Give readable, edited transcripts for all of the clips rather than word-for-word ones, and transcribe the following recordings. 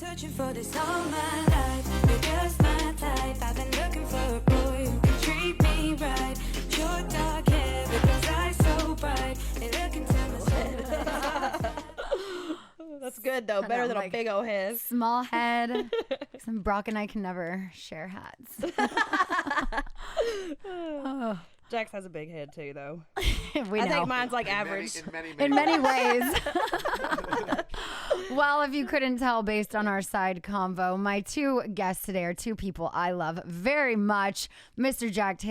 Searching for this all my life. You're just my type. I've been looking for a boy who can treat me right. Your dark hair, but those eyes so bright. They look into my soul. That's good though. Better than a big old head. Small head. Some Brock and I can never share hats. Jax has a big head too, though. We know. I think mine's like average. In many ways. Well, if you couldn't tell based on our side convo, my two guests today are two people I love very much. Mr. Jax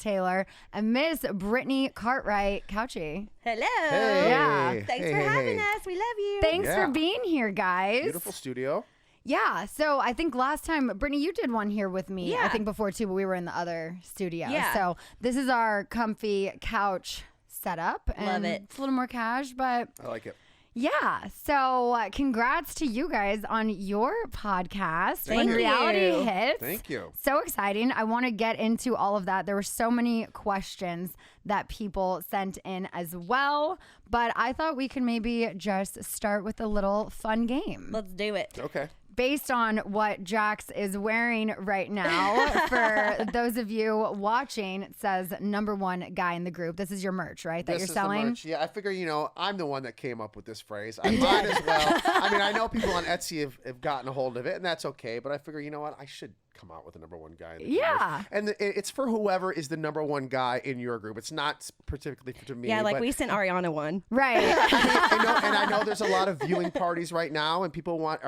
Taylor, and Miss Brittany Cartwright Couchy. Hello. Hey. Yeah. Thanks for having us. We love you. Thanks for being here, guys. Beautiful studio. Yeah, so I think last time, Brittany, you did one here with me, Yeah. I think before too, but we were in the other studio. Yeah. So this is our comfy couch setup. And Love it. It's a little more cash, but I like it. yeah. So congrats to you guys on your podcast. Thank When you. Reality Hits. Thank you. So exciting. I want to get into all of that. There were so many questions that people sent in as well, but I thought we could maybe just start with a little fun game. Let's do it. Okay. Based on what Jax is wearing right now, for those of you watching, it says #1 guy in the group. This is your merch, right? That This you're is selling? the merch. Yeah, I figure, I'm the one that came up with this phrase. I might as well. I mean, I know people on Etsy have gotten a hold of it, and that's okay, but I figure, you know what? I should come out with the #1 guy in the group. Yeah. And it's for whoever is the #1 guy in your group. It's not particularly to me. Yeah, like but we sent Ariana one. Right. I know there's a lot of viewing parties right now, and people want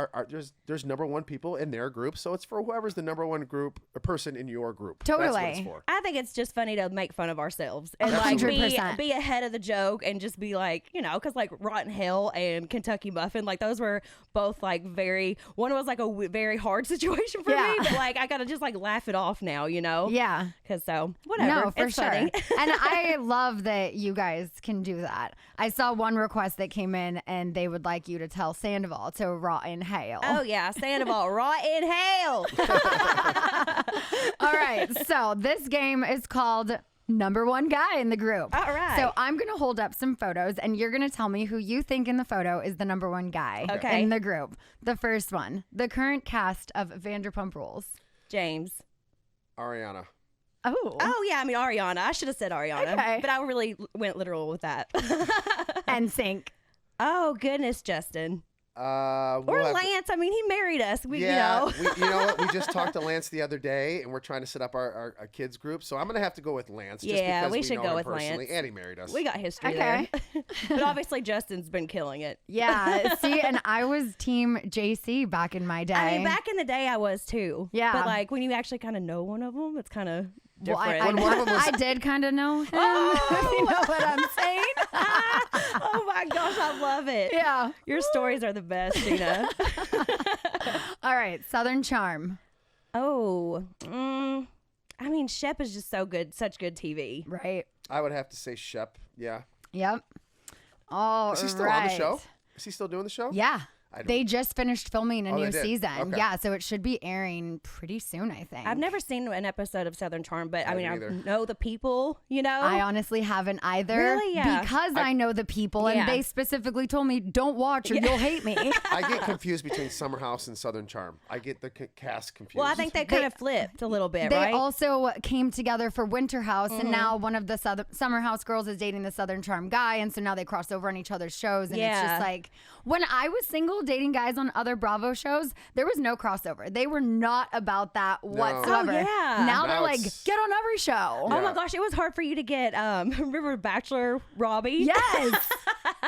there's #1 people in their group, so it's for whoever's the #1 group or person in your group. That's what it's Totally. for. I think it's just funny to make fun of ourselves and 100%. be ahead of the joke and just be like, because like Rotten Hell and Kentucky Muffin, like those were both like one was like a very hard situation for Yeah. me, but like I gotta just like laugh it off now, Yeah. Because whatever. No, for it's sure. funny. And I love that you guys can do that. I saw one request that came in, and they would like you to tell Sandoval to Rawt in hail. Oh yeah, Sandoval, right in hell. All right. So this game is called #1 guy in the group. All right. So I'm going to hold up some photos, and you're going to tell me who you think in the photo is the #1 guy Okay. in the group. The first one, the current cast of Vanderpump Rules. James. Ariana. Oh. Yeah, I mean Ariana. I should have said Ariana, Okay. but I really went literal with that. And sync. Oh goodness, Justin. Or We'll have to- Lance. I mean, he married us. you know what? We just talked to Lance the other day, and we're trying to set up our kids group. So I'm gonna have to go with Lance. Just Yeah, because we should know go him with personally, Lance. and he married us. We got history Okay. there. But obviously, Justin's been killing it. Yeah. See, and I was team JC back in my day. I mean, back in the day, I was too. Yeah. But like when you actually kind of know one of them, it's kind of Well, different. When one of them was- I did kind of know him. Oh! You know what I'm saying? Oh my gosh, I love it. Yeah. Your stories are the best, Scheana. All right. Southern Charm. Oh, I mean, Shep is just so good, such good TV. Right. I would have to say Shep. Yeah. Yep. All Is he still on the show? Is he still doing the show? Yeah. I don't- They just finished filming a Oh, new they did? season. Okay. Yeah, so it should be airing pretty soon, I think. I've never seen an episode of Southern Charm, but I mean, haven't either. I know the people, I honestly haven't either. Really? Yeah. Because I know the people, Yeah. and they specifically told me, don't watch or you'll hate me. I get confused between Summer House and Southern Charm. I get the cast confused. Well, I think they kind of flipped a little bit, They right? also came together for Winter House, and now one of the Summer House girls is dating the Southern Charm guy, and so now they cross over on each other's shows, and it's Yeah. just like, when I was single dating guys on other Bravo shows, there was no crossover. They were not about that whatsoever. Oh, yeah. Now they're Now like, it's- get on every show. Oh my gosh, it was hard for you to get remember Bachelor Robbie? Yes.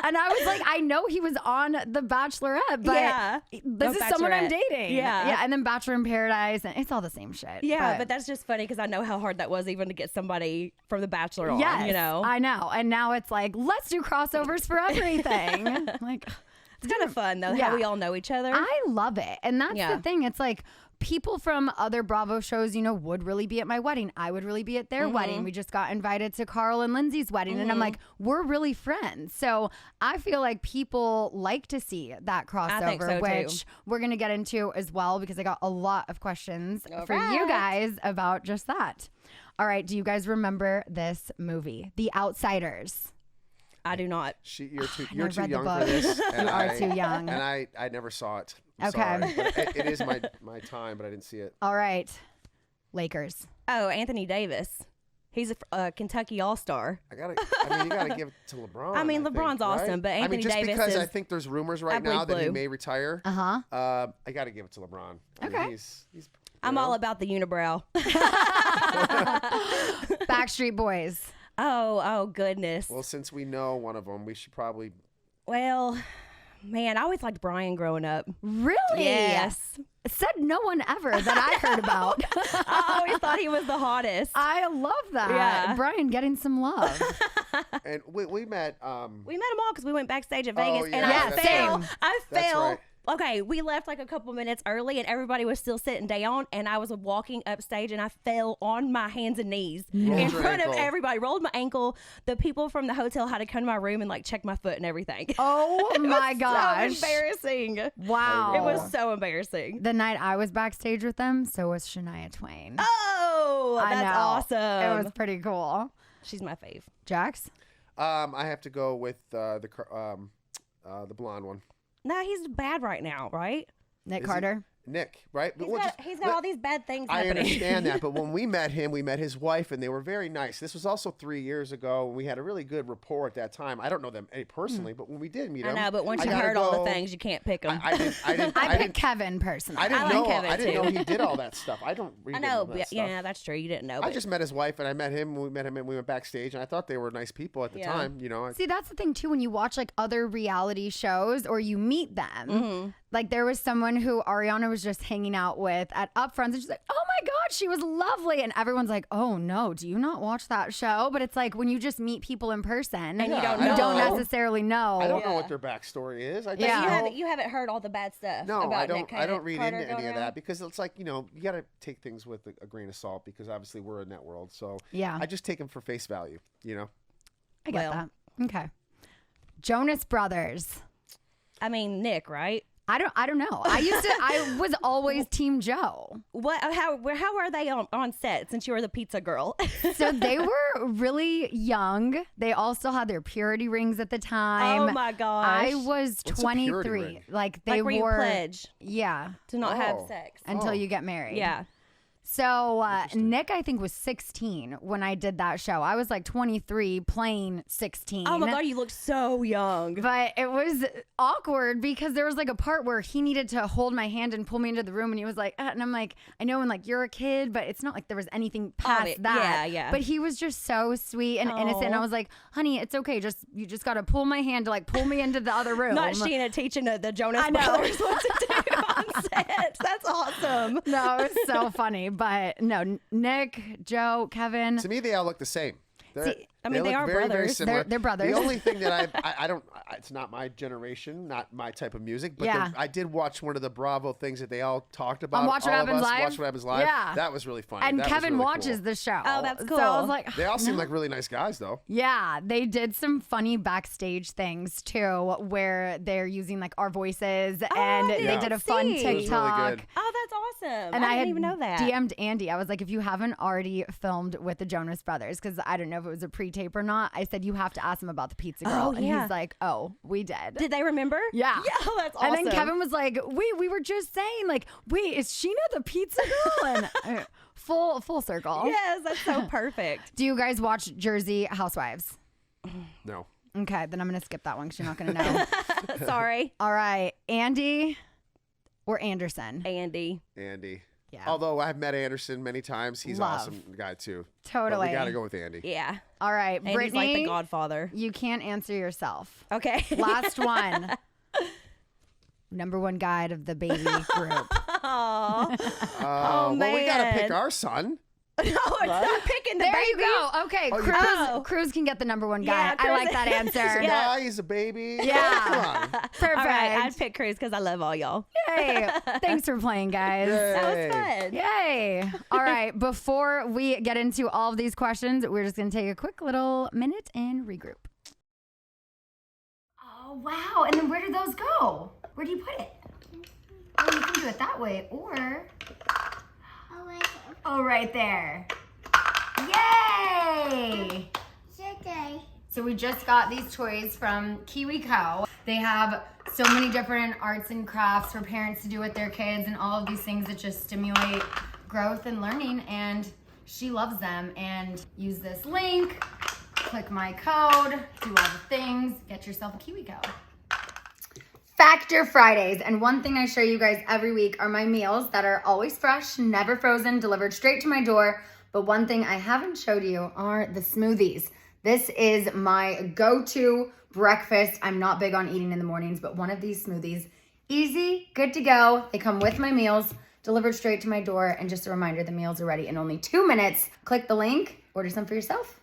And I was like, I know he was on The Bachelorette, but Yeah. this No, is someone I'm Bachelorette. dating. Yeah. Yeah. And then Bachelor in Paradise, and it's all the same shit. Yeah, but that's just funny because I know how hard that was even to get somebody from The Bachelor on, yes, you know? I know. And now it's like, let's do crossovers for everything. Like, It's kind of fun, though, Yeah. how we all know each other. I love it. And that's Yeah. the thing. It's like, people from other Bravo shows, would really be at my wedding. I would really be at their wedding. We just got invited to Carl and Lindsay's wedding. And I'm like, we're really friends. So I feel like people like to see that crossover, I think so, too. which we're going to get into as well, because I got a lot of questions All for you right. guys about just that. All right. Do you guys remember this movie, The Outsiders? I do not. You're too read the young book. for this. You are too young. And I never saw it. I'm Okay. sorry. But it is my time, but I didn't see it. All right. Lakers. Oh, Anthony Davis. He's a Kentucky All-Star. You gotta give it to LeBron. I mean, LeBron's awesome, but Anthony just Davis because is- I think there's rumors right I believe now that he blue. may retire. Uh-huh. I gotta give it to LeBron. I Okay. mean, he's I'm all about the unibrow. Backstreet Boys. Oh, goodness. Well, since we know one of them, we should probably. Well, man, I always liked Brian growing up. Really? Yes. Said no one ever that I heard about. I always thought he was the hottest. I love that. Yeah. Brian getting some love. And we met. We met them all because we went backstage at Oh, Vegas, yeah, and that's I fell. right. I That's fell. right. Okay, we left like a couple minutes early, and everybody was still sitting down, and I was walking upstage, and I fell on my hands and knees Rolled in your front of ankle. everybody. Rolled my ankle. The people from the hotel had to come to my room and like check my foot and everything. Oh my gosh. So embarrassing. Wow. It was so embarrassing. The night I was backstage with them, so was Shania Twain. Oh, I that's know. awesome. It was pretty cool. She's my fave. Jax? I have to go with the blonde one. No, he's bad right now, right? Nick Is he- Carter? Nick, right? He's got all these bad things I happening. understand that, but when we met him, we met his wife, and they were very nice. This was also 3 years ago, and we had a really good rapport at that time. I don't know them personally, but when we did meet I him, know, but once I you gotta heard all go- the things, you can't pick them. I didn't. I I picked didn't. Kevin personally. I didn't I like know. Kevin, I didn't know too. he did all that stuff. I don't read I into know, that but stuff. yeah, that's true. You didn't know. I But just met his wife, and I met him. We met him, and we went backstage, and I thought they were nice people at the Yeah. time. You know, See, that's the thing too. When you watch like other reality shows or you meet them, like there was someone who Ariana was just hanging out with at Upfronts, and she's like, "Oh my God, she was lovely," and everyone's like, "Oh no, do you not watch that show?" But it's like when you just meet people in person, And you don't you know. don't necessarily know. I don't know Yeah. what their backstory is. I just Yeah. know- you haven't heard all the bad stuff. No, about I don't. Nick I don't read Carter into any going of around? that because it's like, you know, you got to take things with a grain of salt because obviously we're in that world. So Yeah. I just take them for face value. You know. I get Well. that. Okay. Jonas Brothers. I mean, Nick, right? I don't know. I was always Team Joe. What? How are they on set since you were the pizza girl? So they were really young. They all still had their purity rings at the time. Oh my gosh! I was What's a purity 23. ring? Like they like where you were pledge yeah, to not have Oh. sex. until Oh. you get married. Yeah. So Nick, I think, was 16 when I did that show. I was like 23 playing 16. Oh my god, you look so young. But it was awkward because there was like a part where he needed to hold my hand and pull me into the room, and he was like, and I'm like, I know, and like you're a kid, but it's not like there was anything past it- that. yeah. But he was just so sweet and innocent. And I Aw. was like, honey, it's okay. You just got to pull my hand to like pull me into the other room. Not Scheana teaching the Jonas I know. Brothers what to do on set. That's awesome. No, it was so funny. But no, Nick, Joe, Kevin. To me, they all look the same. See, I mean, they look are very, very brothers. similar. They're brothers. The only thing that I don't, it's not my generation, not my type of music, but Yeah. I did watch one of the Bravo things that they all talked about. Watch What all of Happens us, Live? Watch What Happens Live. Yeah. That was really funny. And That was Kevin really watches cool. the show. Oh, that's So I was cool. like, They all seem like really nice guys, though. yeah, they did some funny backstage things too, where they're using like our voices, and I they didn't did a fun see. It was really TikTok. good. Oh, that's awesome. And I didn't had even know that. DM'd Andy. I was like, if you haven't already filmed with the Jonas Brothers, because I don't know if it was a pre-tape or not, I said you have to ask him about the pizza girl, Oh, and yeah. he's like, oh, we did. Did they remember? Yeah. Yeah, oh, that's awesome. And then Kevin was like, wait, we were just saying, like, wait, is Scheana the pizza girl? And full circle. Yes, that's so perfect. Do you guys watch Jersey Housewives? No. Okay, then I'm going to skip that one because you're not going to know. Sorry, All right, Andy or Anderson? Andy. Andy. Yeah. Although I've met Anderson many times, he's Love. awesome guy too. Totally. But we got to go with Andy. Yeah, All right, Andy's Brittany, like the Godfather. you can't answer yourself. Okay. Last one. Number one guide of the baby group. Aw. Well, we got to man. pick our son. No, it's not picking the There baby. you go. Okay, Oh, you Cruz, picked- Cruz can get the number one Yeah, guy. I Cruz- like that He's a answer. Yeah. guy. He's a baby. Yeah. Come on. Perfect. All right, I'd pick Cruz because I love all y'all. Yay. Thanks for playing, guys. That Yay. was fun. Yay. All right. Before we get into all of these questions, we're just going to take a quick little minute and regroup. Oh, wow. And then where did those go? Where do you put it? Oh, you can do it that way. Or, oh, right there. Yay. So we just got these toys from Kiwi Co. They have so many different arts and crafts for parents to do with their kids and all of these things that just stimulate growth and learning, and she loves them. And use this link, click my code, do all the things, get yourself a Kiwi Co. Factor Fridays, and one thing I show you guys every week are my meals that are always fresh, never frozen, delivered straight to my door. But one thing I haven't showed you are the smoothies. This is my go-to breakfast. I'm not big on eating in the mornings, but one of these smoothies, easy, good to go. They come with my meals, delivered straight to my door, and just a reminder, the meals are ready in only 2 minutes. Click the link, order some for yourself.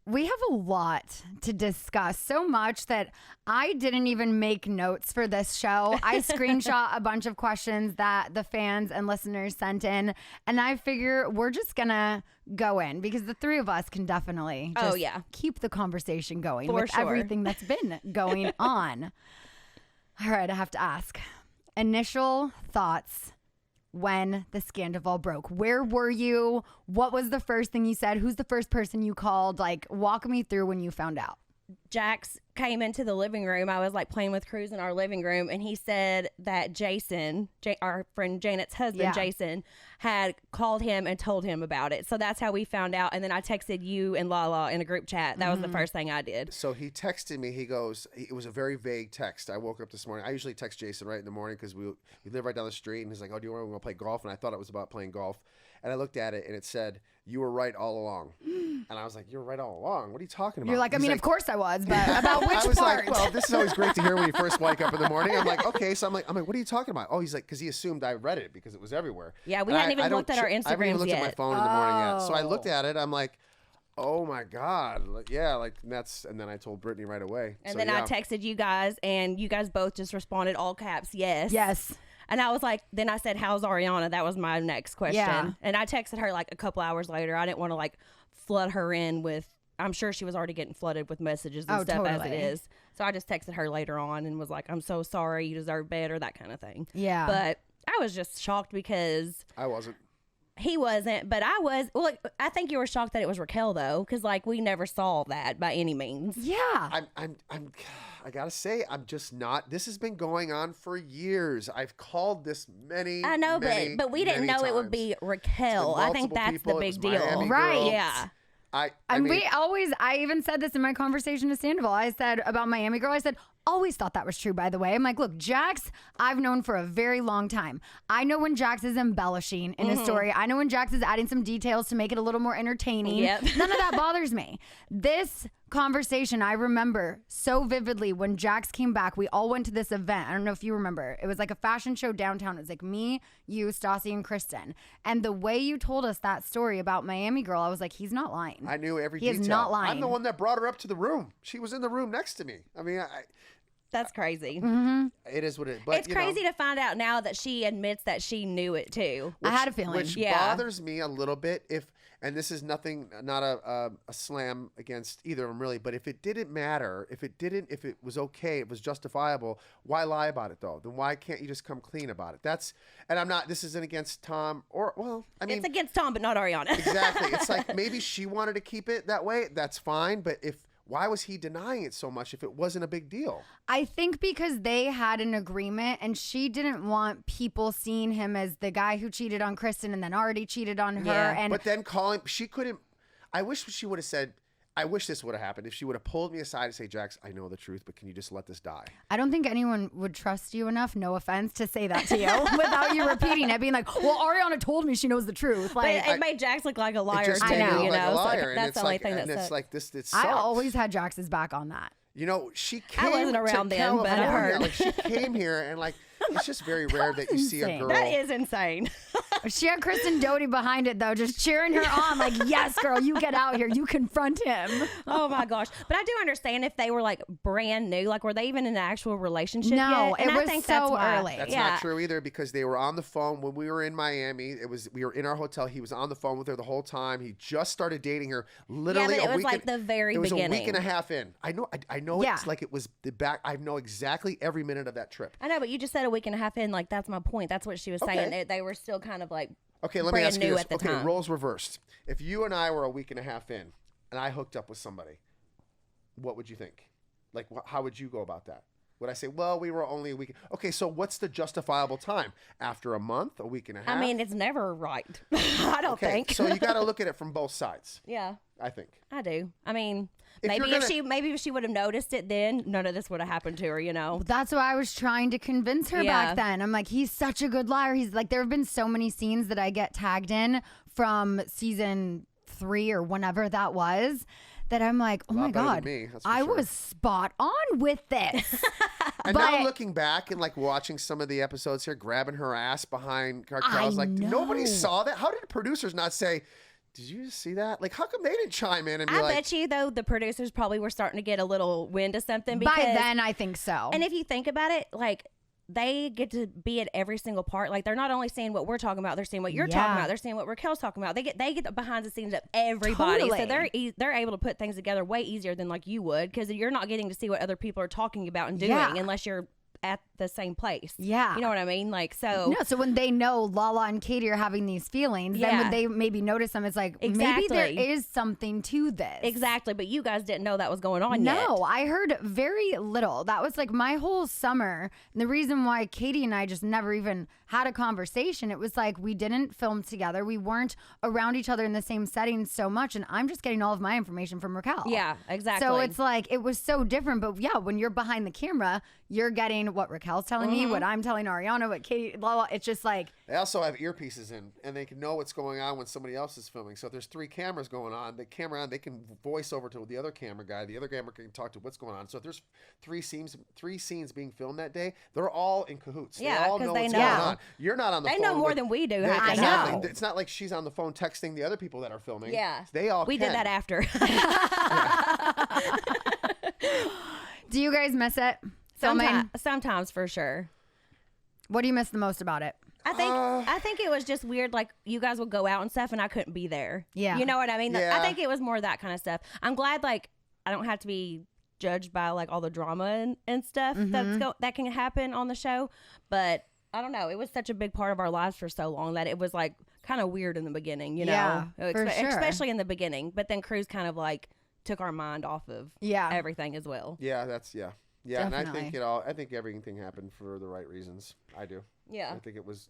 We have a lot to discuss, so much that I didn't even make notes for this show. I screenshot a bunch of questions that the fans and listeners sent in, and I figure we're just gonna go in because the three of us can definitely just keep the conversation going with everything that's been going on. All right, I have to ask. Initial thoughts when the Sandoval broke. Where were you? What was the first thing you said? Who's the first person you called? Like, walk me through when you found out. Jax came into the living room. I was like playing with Cruz in our living room, and he said that Jason, our friend Janet's husband, Jason, had called him and told him about it. So that's how we found out. And then I texted you and Lala in a group chat. That was the first thing I did. So he texted me. He goes, it was a very vague text. I woke up this morning. I usually text Jason right in the morning because we live right down the street. And he's like, oh, do you want to play golf? And I thought it was about playing golf. And I looked at it, and it said, you were right all along. And I was like, you're right all along? What are you talking about? You're like, I mean, of course I was, but about which part? I was like, well, this is always great to hear when you first wake up in the morning. I'm like, okay. So I'm like, what are you talking about? Oh, he's like, because he assumed I read it because it was everywhere. Yeah, we hadn't even looked at our Instagrams yet. I haven't even looked at my phone in the morning yet. So I looked at it. I'm like, oh my God. Like, yeah, like and then I told Brittany right away. And then I texted you guys, and you guys both just responded all caps, yes. Yes. And I was like, then I said, how's Ariana? That was my next question. Yeah. And I texted her like a couple hours later. I didn't want to like flood her in with, I'm sure she was already getting flooded with messages and stuff as it is. So I just texted her later on and was like, I'm so sorry. You deserve better, that kind of thing. Yeah. But I was just shocked because I wasn't. He wasn't, but I was. Well, like, I think you were shocked that it was Raquel though, because like we never saw that by any means. Yeah. I gotta say, I'm just not. This has been going on for years. I've called this many. I know, but we didn't know times. it would be Raquel. I think that's the big deal, right? Yeah. I mean, I even said this in my conversation to Sandoval. I said about Miami Girl, I said, always thought that was true, by the way. I'm like, look, Jax, I've known for a very long time. I know when Jax is embellishing in a story. I know when Jax is adding some details to make it a little more entertaining. Yep. None of that bothers me. This conversation, I remember so vividly when Jax came back. We all went to this event. I don't know if you remember. It was like a fashion show downtown. It was like me, you, Stassi, and Kristen. And the way you told us that story about Miami Girl, I was like, he's not lying. I knew every detail. He is not lying. I'm the one that brought her up to the room. She was in the room next to me. I mean, that's crazy. Mm-hmm. It is what it is. But it's crazy to find out now that she admits that she knew it too. I had a feeling. Which bothers me a little bit and this is not a slam against either of them really, but if it didn't matter, if it was okay, it was justifiable, why lie about it though? Then why can't you just come clean about it? This isn't against Tom it's against Tom, but not Ariana. Exactly. It's like maybe she wanted to keep it that way. That's fine. But why was he denying it so much if it wasn't a big deal? I think because they had an agreement and she didn't want people seeing him as the guy who cheated on Kristen and then already cheated on her. Yeah. But then she couldn't. I wish she would have said, I wish this would have happened. If she would have pulled me aside and say, Jax, I know the truth, but can you just let this die? I don't think anyone would trust you enough, no offense, to say that to you without you repeating it, being like, well, Ariana told me she knows the truth. Like, but it made Jax look like a liar too, I know. you like know? a liar. So that's the only thing that it's like this. It I always had Jax's back on that. You know, she came. I wasn't around then, but I heard. Like, she came here and like, it's just very rare that you see a girl. That is insane. She had Kristen Doty behind it, though, just cheering her on, like, yes, girl, you get out here. You confront him. Oh, my gosh. But I do understand if they were, like, brand new. Like, were they even in an actual relationship No, yet? And it was I think so that's early. That's not true either because they were on the phone when we were in Miami. We were in our hotel. He was on the phone with her the whole time. He just started dating her literally it was like the very beginning. It was a week and a half in. I know it's like it was the back. I know exactly every minute of that trip. I know, but you just said a week and a half in. Like, that's my point. That's what she was saying. They were still kind of like okay, let me ask you this. Okay, roles reversed. If you and I were a week and a half in and I hooked up with somebody, what would you think? Like, how would you go about that? Would I say, well, we were only a week? Okay, so what's the justifiable time? After a month, a week and a half? I mean, it's never right. I don't think. So you got to look at it from both sides. Yeah. I think. I do. I mean, If maybe you're if she would have noticed it then, none of this would have happened to her, you know? That's what I was trying to convince her Yeah. back then. I'm like, he's such a good liar. He's like, there have been so many scenes that I get tagged in from season 3 or whenever that was, that I'm like, oh A lot my better than God, me, that's for I sure. was spot on with this. And But- now looking back and like watching some of the episodes here, grabbing her ass behind Cartel's, like nobody know. saw that. How did the producers not say, did you just see that? Like, how come they didn't chime in and be I like, bet you, though, the producers probably were starting to get a little wind of something. Because, By then, I think so. and if you think about it, like, they get to be at every single part. Like, they're not only seeing what we're talking about, they're seeing what you're Yeah. talking about, they're seeing what Raquel's talking about. They get the behind the scenes of everybody. So Totally. they're able to put things together way easier than like you would, because you're not getting to see what other people are talking about and doing Yeah. unless you're at the same place. Yeah. You know what I mean? Like, so No, so when they know Lala and Katie are having these feelings, then Yeah. when they maybe notice them, it's like, maybe there Exactly. is something to this. exactly. But you guys didn't know that was going on yet. No, I heard very little. That was like my whole summer. And the reason why Katie and I just never even had a conversation, it was like we didn't film together. We weren't around each other in the same setting so much. And I'm just getting all of my information from Raquel. Yeah, exactly. So it's like, it was so different. But yeah, when you're behind the camera, you're getting what Raquel's telling me, what I'm telling Ariana, what Katie, blah, blah. It's just like, they also have earpieces in, and they can know what's going on when somebody else is filming. So if there's 3 cameras going on, the camera on, they can voice over to the other camera guy. The other camera can talk to what's going on. So if there's 3 scenes being filmed that day, they're all in cahoots. Yeah, they all 'cause know they what's know. going on. You're not on the They phone. know more with- than we do. They- half the exactly. time. It's not like she's on the phone texting the other people that are filming. Yeah. They all We can. did that after. do you guys miss it? Filming? Sometimes for sure. What do you miss the most about it? I think it was just weird. Like, you guys would go out and stuff, and I couldn't be there. Yeah. You know what I mean? Yeah. I think it was more that kind of stuff. I'm glad, like, I don't have to be judged by like all the drama and stuff that can happen on the show. But I don't know. It was such a big part of our lives for so long that it was like kind of weird in the beginning. You know, Yeah, for sure. Especially in the beginning. But then Cruz kind of like took our mind off of everything as well. Yeah, that's yeah. And I think Definitely. I think everything happened for the right reasons. I do. Yeah. I think it was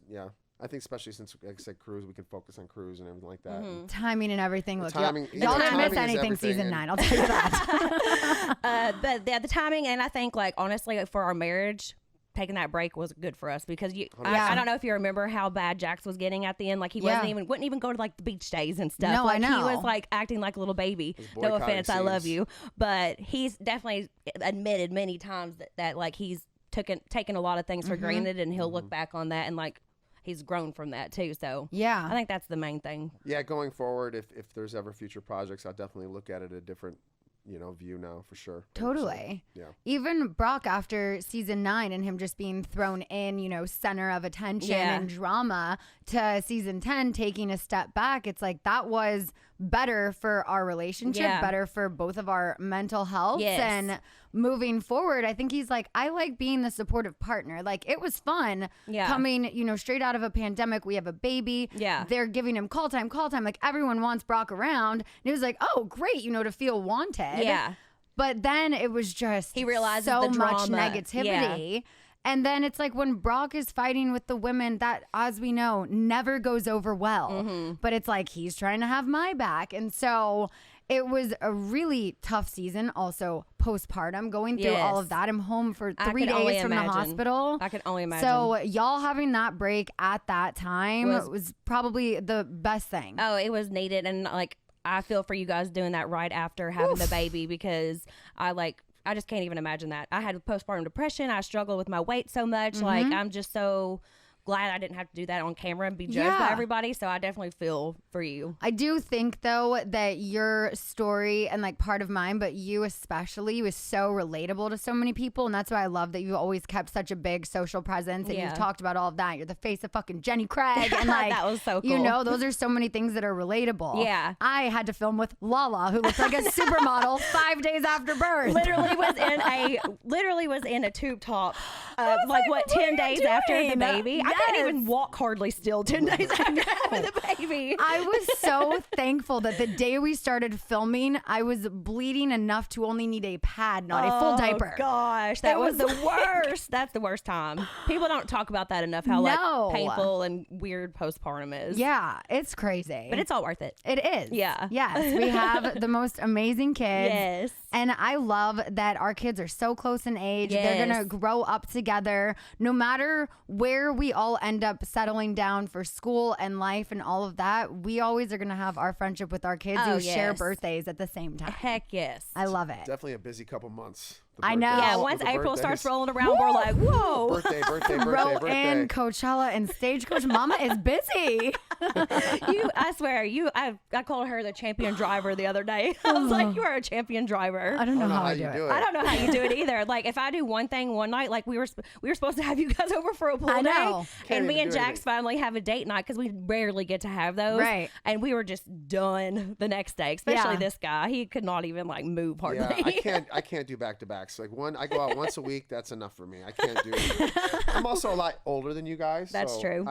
I think especially since, like I said, Cruz, we can focus on Cruz and everything like that. And Timing and everything. Look, timing- y'all yeah, didn't miss timing is anything everything, season and- 9. I'll tell you that. But the timing, and I think like honestly for our marriage, taking that break was good for us because I don't know if you remember how bad Jax was getting at the end. Like he wouldn't even go to like the beach days and stuff. No, like, I know. He was like acting like a little baby. Those No boycotting offense, I love scenes. you, but he's definitely admitted many times that like he's taken a lot of things for granted, and he'll look back on that and like he's grown from that too. So Yeah. I think that's the main thing. Yeah, going forward, if there's ever future projects, I'll definitely look at it a different, view now for sure. 100%. Totally. Yeah. Even Brock after season 9 and him just being thrown in, center of attention and drama, to season 10 taking a step back. It's like that was better for our relationship, better for both of our mental health. Yes. And moving forward, I think he's like, I like being the supportive partner. Like it was fun coming, straight out of a pandemic. We have a baby. Yeah. They're giving him call time. Like everyone wants Brock around. And he was like, oh, great, to feel wanted. Yeah. But then it was just He realizes so the much drama. negativity. And then it's like when Brock is fighting with the women, that, as we know, never goes over well. But it's like he's trying to have my back. And so it was a really tough season. Also, postpartum, going through all of that. I'm home for 3 could only days from the imagine. hospital. I can only imagine. So y'all having that break at that time Was- was probably the best thing. Oh, it was needed, and like I feel for you guys doing that right after having the baby, because I just can't even imagine that. I had postpartum depression. I struggled with my weight so much. Like I'm just so glad I didn't have to do that on camera and be judged by everybody. So I definitely feel for you. I do think though that your story, and like part of mine, but you especially, was so relatable to so many people, and that's why I love that you've always kept such a big social presence, and you've talked about all of that. You're the face of fucking Jenny Craig, and like That was so cool. those are so many things that are relatable. Yeah. I had to film with Lala, who looked like a supermodel 5 days after birth. Literally was in a tube top, like what, what 10 are you days after the doing? baby. I can't even walk hardly still 10 days after having the baby. I was so thankful that the day we started filming, I was bleeding enough to only need a pad, not a full diaper. Gosh, that was the worst. That's the worst time. People don't talk about that enough, how like painful and weird postpartum is. Yeah, it's crazy. But it's all worth it. It is. Yeah. Yes, we have the most amazing kids. Yes. And I love that our kids are so close in age. Yes. They're going to grow up together. No matter where we all end up settling down for school and life and all of that, we always are going to have our friendship with our kids who share birthdays at the same time. Heck yes. I love it. Definitely a busy couple months. I know. Yeah, once April starts rolling around, we're like, whoa. Birthday. And Coachella and Stagecoach. Mama is busy. I swear, I called her the champion driver the other day. I was like, you are a champion driver. I don't know how I do you it. do it. I don't know how you do it either. Like if I do one thing one night, like we were supposed to have you guys over for a pool I day, know. Can't and me even and do Jax anything. finally have a date night because we rarely get to have those. Right. And we were just done the next day. Especially Yeah. this guy, he could not even like move hardly. Yeah, I can't do back to backs. Like I go out once a week. That's enough for me. I can't do it. I'm also a lot older than you guys. That's so true.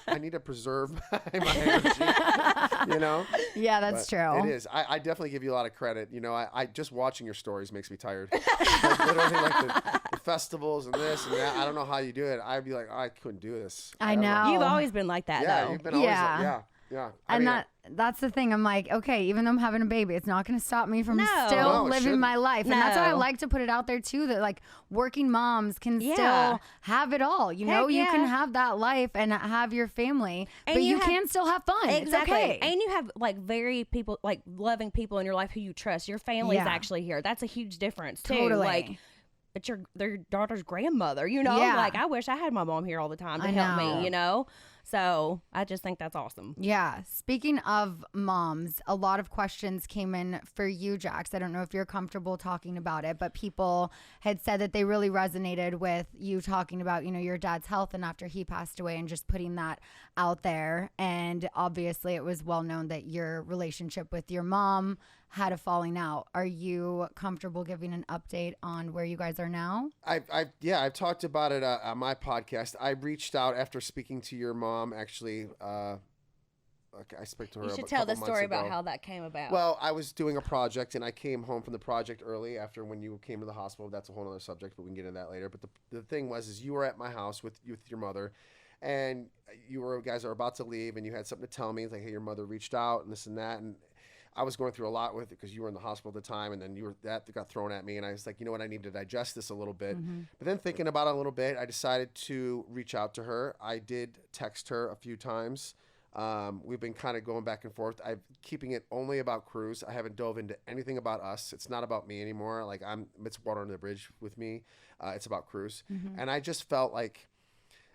I need to preserve my energy. You know. Yeah, that's But true. It is. I definitely give you a lot of credit. You know, I just watching your stories makes me tired. Like, literally, like the festivals and this and that. I don't know how you do it. I'd be like, I couldn't do this. I don't know. You've always been like that, Yeah, though. you've been always Yeah. like, yeah. And that's the thing. I'm like, okay, even though I'm having a baby, it's not going to stop me from No. still No, it living shouldn't. my life. And that's why I No. like to put it out there too, that like working moms can Yeah. still have it all. You know, Heck you can yeah. have that life and have your family, And but you you have- can still have fun. Exactly. It's okay. And you have like like loving people in your life who you trust. Your family's Yeah. actually here. That's a huge difference too. Totally. Like it's their daughter's grandmother, you know? Yeah. Like I wish I had my mom here all the time to I help know. me, you know? So I just think that's awesome. Yeah. Speaking of moms, a lot of questions came in for you, Jax. I don't know if you're comfortable talking about it, but people had said that they really resonated with you talking about, you know, your dad's health and after he passed away and just putting that out there. And obviously it was well known that your relationship with your mom had a falling out. Are you comfortable giving an update on where you guys are now? I've talked about it on my podcast. I reached out after speaking to your mom. Actually, I spoke to her. You should a tell the couple story months about ago. how that came about. Well, I was doing a project and I came home from the project early after when you came to the hospital. That's a whole other subject, but we can get into that later. But the thing was you were at my house with your mother, and guys are about to leave, and you had something to tell me. It's like, hey, your mother reached out and this and that, and I was going through a lot with it because you were in the hospital at the time, and then that got thrown at me, and I was like, you know what, I need to digest this a little bit. But then thinking about it a little bit, I decided to reach out to her. I did text her a few times. We've been kind of going back and forth. I'm keeping it only about Cruz. I haven't dove into anything about us. It's not about me anymore. Like it's water under the bridge with me. It's about Cruz. And I just felt like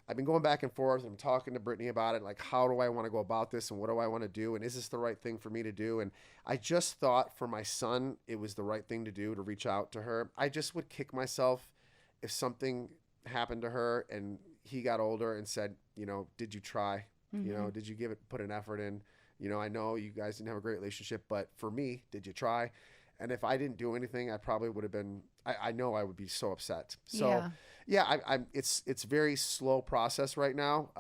I've been going back and forth. I'm talking to Brittany about it. Like, how do I want to go about this? And what do I want to do? And is this the right thing for me to do? And I just thought for my son, it was the right thing to do to reach out to her. I just would kick myself if something happened to her and he got older and said, you know, did you try? You know, did you put an effort in? You know, I know you guys didn't have a great relationship, but for me, did you try? And if I didn't do anything, I probably would have been, I know I would be so upset. So yeah, it's very slow process right now.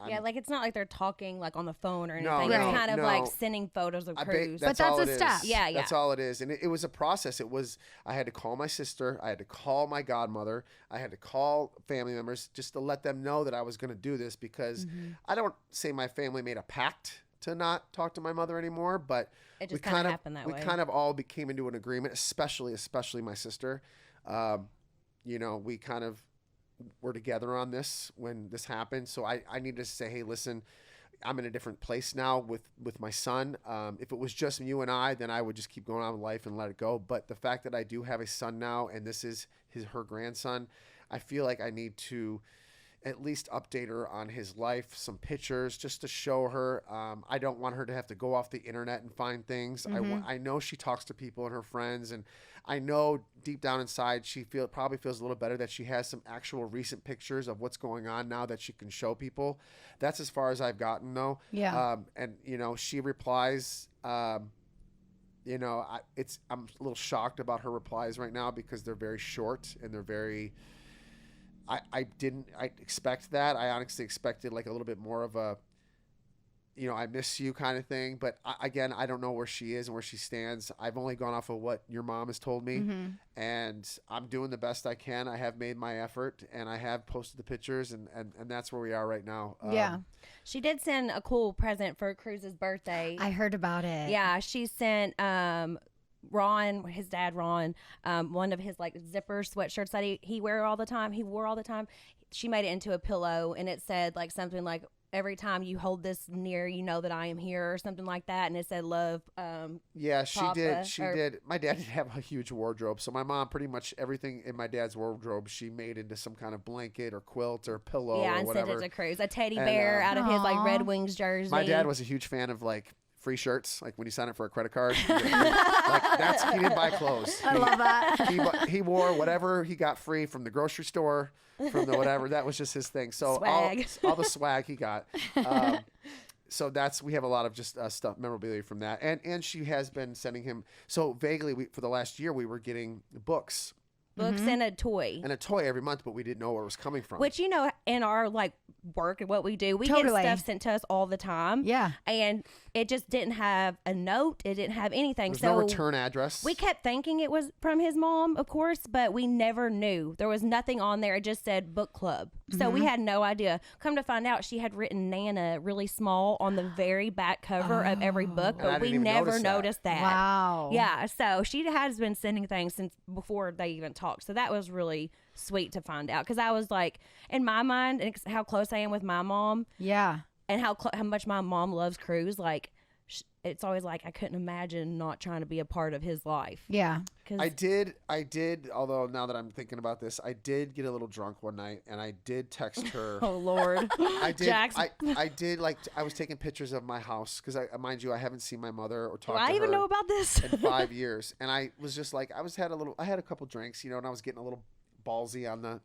yeah, like it's not like they're talking like on the phone or anything. No, It's no, kind of no. like sending photos of Cruz. But that's all a it is. step. Yeah, yeah. That's all it is. And it was a process. I had to call my sister. I had to call my godmother. I had to call family members just to let them know that I was going to do this because I don't say my family made a pact to not talk to my mother anymore, but It just kinda happened that we way. kind of all came into an agreement, especially my sister. You know, we kind of were together on this when this happened. So I needed to say, hey, listen, I'm in a different place now with my son. If it was just you and I, then I would just keep going on with life and let it go. But the fact that I do have a son now, and this is her grandson, I feel like I need to at least update her on his life, some pictures just to show her. I don't want her to have to go off the internet and find things. I know she talks to people and her friends, and I know deep down inside she probably feels a little better that she has some actual recent pictures of what's going on now that she can show people. That's as far as I've gotten though. Yeah. And you know, she replies, you know, I'm a little shocked about her replies right now because they're very short and they're very, I expect that. I honestly expected like a little bit more of a, I miss you kind of thing. But again, I don't know where she is and where she stands. I've only gone off of what your mom has told me, and I'm doing the best I can. I have made my effort, and I have posted the pictures, and that's where we are right now. She did send a cool present for Cruz's birthday. I heard about it. Yeah, she sent Ron, his dad Ron, one of his like zipper sweatshirts that he wore all the time. She made it into a pillow, and it said like something like, every time you hold this near, you know that I am here, or something like that. And it said love. Yeah, she did. My dad didn't have a huge wardrobe. So my mom, pretty much everything in my dad's wardrobe, she made into some kind of blanket or quilt or pillow or and whatever. sent it to Cruz. A teddy bear out of his like Red Wings jersey. My dad was a huge fan of like free shirts, like when you sign up for a credit card. He didn't buy clothes. I love that. He wore whatever he got free from the grocery store, from the whatever. That was just his thing. So swag. all the swag he got. So we have a lot of just stuff, memorabilia from that. And she has been sending him, so vaguely for the last year, we were getting books. And a toy. And a toy every month, but we didn't know where it was coming from. Which, in our like work and what we do, we get stuff sent to us all the time. Yeah. And it just didn't have a note. It didn't have anything. There's no return address. We kept thinking it was from his mom, of course, but we never knew. There was nothing on there. It just said book club. So we had no idea. Come to find out, she had written Nana really small on the very back cover of every book, but we never noticed that. Wow. Yeah. So she has been sending things since before they even talked. So that was really sweet to find out, because I was like, in my mind, and how close I am with my mom. Yeah. And how much my mom loves Cruz. Like, it's always like I couldn't imagine not trying to be a part of his life. Yeah. I did. Although now that I'm thinking about this, I did get a little drunk one night, and I did text her. Oh Lord. I did. Jax. I did. Like, I was taking pictures of my house because mind you, I haven't seen my mother or talked to her. I even know about this in 5 years, and I was just like, I had a couple drinks, and I was getting a little ballsy on the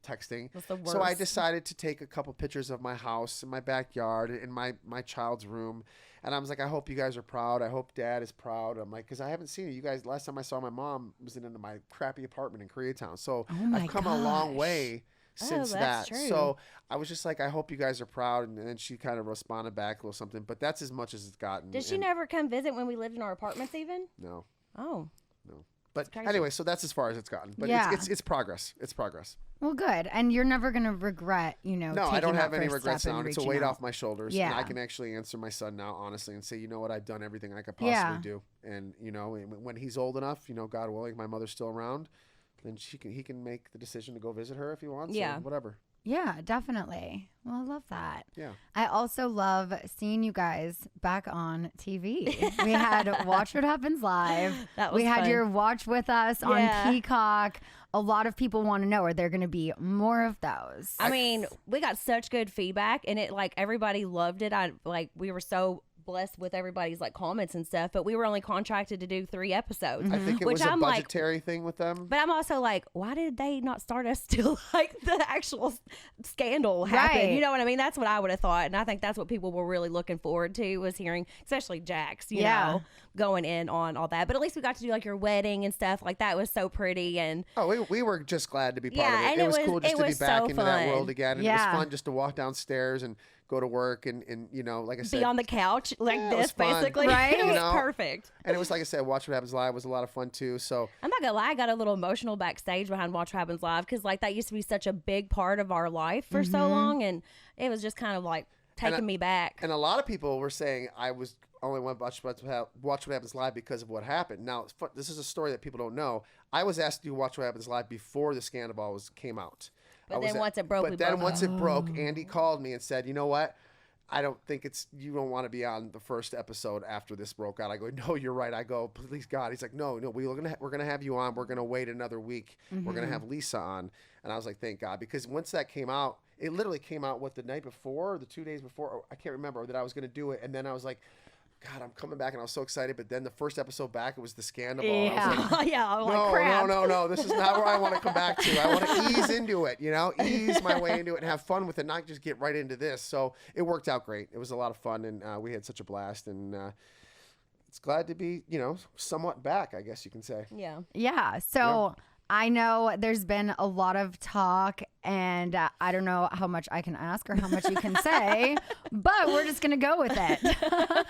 texting. That's the worst. So I decided to take a couple pictures of my house and my backyard and my child's room. And I was like, I hope you guys are proud. I hope Dad is proud. I'm like, because I haven't seen you guys. Last time I saw my mom was in my crappy apartment in Koreatown. So I've come a long way since that. True. So I was just like, I hope you guys are proud. And then she kind of responded back a little something. But that's as much as it's gotten. Did she never come visit when we lived in our apartments even? No. Oh. No. But anyway, so that's as far as it's gotten. But it's progress. It's progress. Well, good. And you're never going to regret, No, I don't have any regrets now. It's a weight off my shoulders. Yeah. And I can actually answer my son now, honestly, and say, you know what, I've done everything I could possibly do. And, when he's old enough, God willing, my mother's still around, then he can make the decision to go visit her if he wants. Yeah. Or whatever. Yeah, definitely. Well, I love that. Yeah. I also love seeing you guys back on TV. We had Watch What Happens Live. That was had fun. your Watch With Us on Peacock. A lot of people want to know, are there going to be more of those? I mean, we got such good feedback, and it everybody loved it. We were so blessed with everybody's comments and stuff, but we were only contracted to do 3 episodes. I think it was a budgetary thing with them. But I'm also like, why did they not start us till the actual scandal happened? Right. You know what I mean? That's what I would have thought, and I think that's what people were really looking forward to, was hearing, especially Jax, you know, going in on all that. But at least we got to do your wedding and stuff like that. It was so pretty, and we were just glad to be part of it. and It was cool just to be back into that world again. And it was fun just to walk downstairs and go to work and like I said, be on the couch this, fun. basically. Right? It was perfect. And it was, like I said, Watch What Happens Live was a lot of fun too. So I'm not gonna lie, I got a little emotional backstage behind Watch What Happens Live, because that used to be such a big part of our life for so long, and it was just kind of taking me back. And a lot of people were saying I was only went Watch What Happens Live because of what happened. Now, this is a story that people don't know. I was asked to do Watch What Happens Live before the Sandoval came out. But then once it broke, it broke, Andy called me and said, you know what? I don't think you don't want to be on the first episode after this broke out. I go, no, you're right. I go, please God. He's like, no, we're gonna have you on. We're gonna wait another week. We're gonna have Lisa on. And I was like, thank God, because once that came out, it literally came out the night before, or the 2 days before, or I can't remember, that I was gonna do it. And then I was like, God, I'm coming back, and I was so excited. But then the first episode back, it was the Sandoval. Yeah, I was like, crap. No. This is not where I want to come back to. I want to ease into it, ease my way into it and have fun with it, not just get right into this. So it worked out great. It was a lot of fun, and we had such a blast. And it's glad to be, somewhat back, I guess you can say. Yeah. Yeah. So I know there's been a lot of talk, and I don't know how much I can ask or how much you can say, but we're just going to go with it.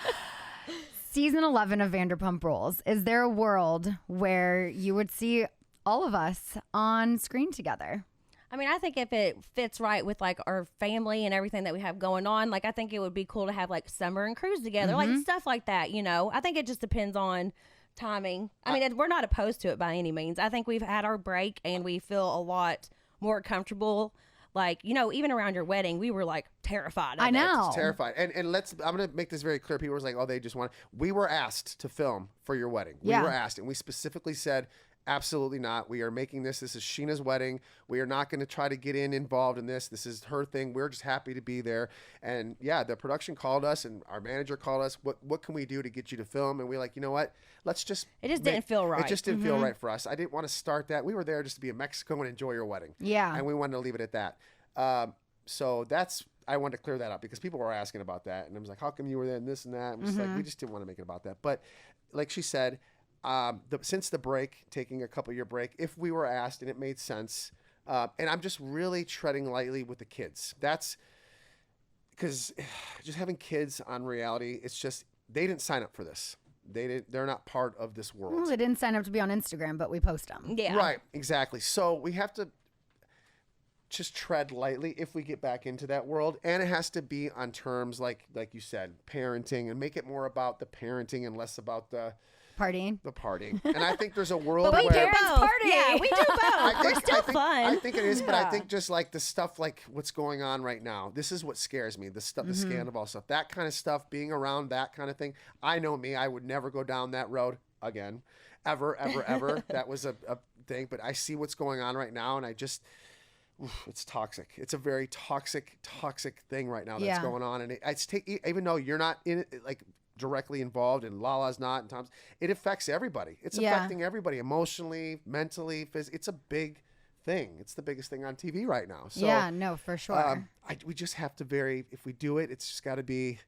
Season 11 of Vanderpump Rules. Is there a world where you would see all of us on screen together? I mean, I think if it fits right with like our family and everything that we have going on, like I think it would be cool to have like summer and cruise together, like stuff like that, you know. I think it just depends on timing. I mean, we're not opposed to it by any means. I think we've had our break and we feel a lot more comfortable. Like, you know, even around your wedding, we were like terrified of I know. Terrified. And I'm going to make this very clear. People were like, oh, they just want, we were asked to film for your wedding. We were asked, and we specifically said, absolutely not. We are making this. This is Scheana's wedding. We are not going to try to get involved in this. This is her thing. We're just happy to be there. And yeah, the production called us and our manager called us. What can we do to get you to film? And we're like, you know what? Let's just. It just didn't feel right. It just didn't feel right for us. I didn't want to start that. We were there just to be in Mexico and enjoy your wedding. Yeah. And we wanted to leave it at that. So I wanted to clear that up because people were asking about that. And I was like, how come you were there and this and that? And just like, we just didn't want to make it about that. But like she said, since the break, taking a couple year break, if we were asked and it made sense, and I'm just really treading lightly with the kids. That's because just having kids on reality, it's just, they didn't sign up for this. They're not part of this world. Well, they didn't sign up to be on Instagram, but we post them. Yeah. Right. Exactly. So we have to just tread lightly if we get back into that world, and it has to be on terms like you said, parenting, and make it more about the parenting and less about the Partying. And I think there's a world But we where do both. party. Yeah, we do both. We're still fun. I think it is, but I think just like the stuff like what's going on right now, this is what scares me. The stuff, the Sandoval stuff, that kind of stuff, being around that kind of thing. I know me, I would never go down that road again, ever. That was a thing. But I see what's going on right now, and I just. It's toxic. It's a very toxic thing right now that's going on, and even though you're not in it, like directly involved, and Lala's not, and Tom's, it affects everybody. It's affecting everybody emotionally, mentally, physically. It's a big thing. It's the biggest thing on TV right now. So, yeah, no, for sure. We just have to if we do it, it's just got to be.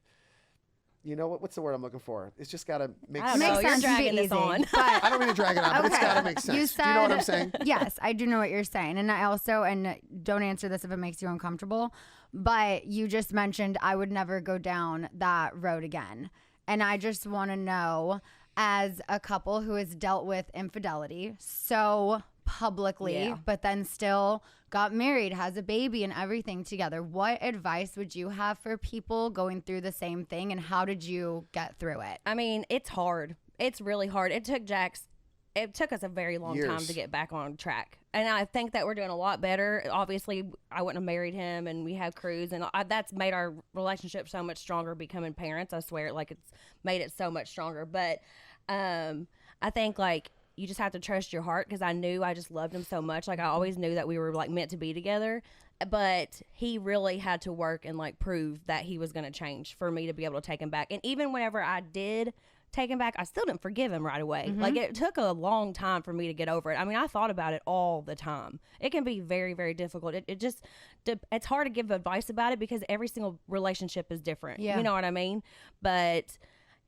You know what's the word I'm looking for? It's just got to make sense. Makes sense. You're dragging this on. But I don't mean to drag it on, but it's got to make sense. Do you know what I'm saying? Yes, I do know what you're saying. And I also, and don't answer this if it makes you uncomfortable, but you just mentioned I would never go down that road again. And I just want to know, as a couple who has dealt with infidelity so publicly, but then still got married, has a baby and everything together, what advice would you have for people going through the same thing, and how did you get through it? I mean, it's hard. It's really hard. It took us a very long time to get back on track. And I think that we're doing a lot better. Obviously, I wouldn't have married him, and we have Cruz, and that's made our relationship so much stronger becoming parents. I swear, like, it's made it so much stronger. But I think, like, you just have to trust your heart, because I just loved him so much. Like, I always knew that we were like meant to be together, but he really had to work and like prove that he was going to change for me to be able to take him back. And even whenever I did take him back, I still didn't forgive him right away. Like, it took a long time for me to get over it. I mean, I thought about it all the time. It can be very, very difficult. It's hard to give advice about it because every single relationship is different. You know what I mean? But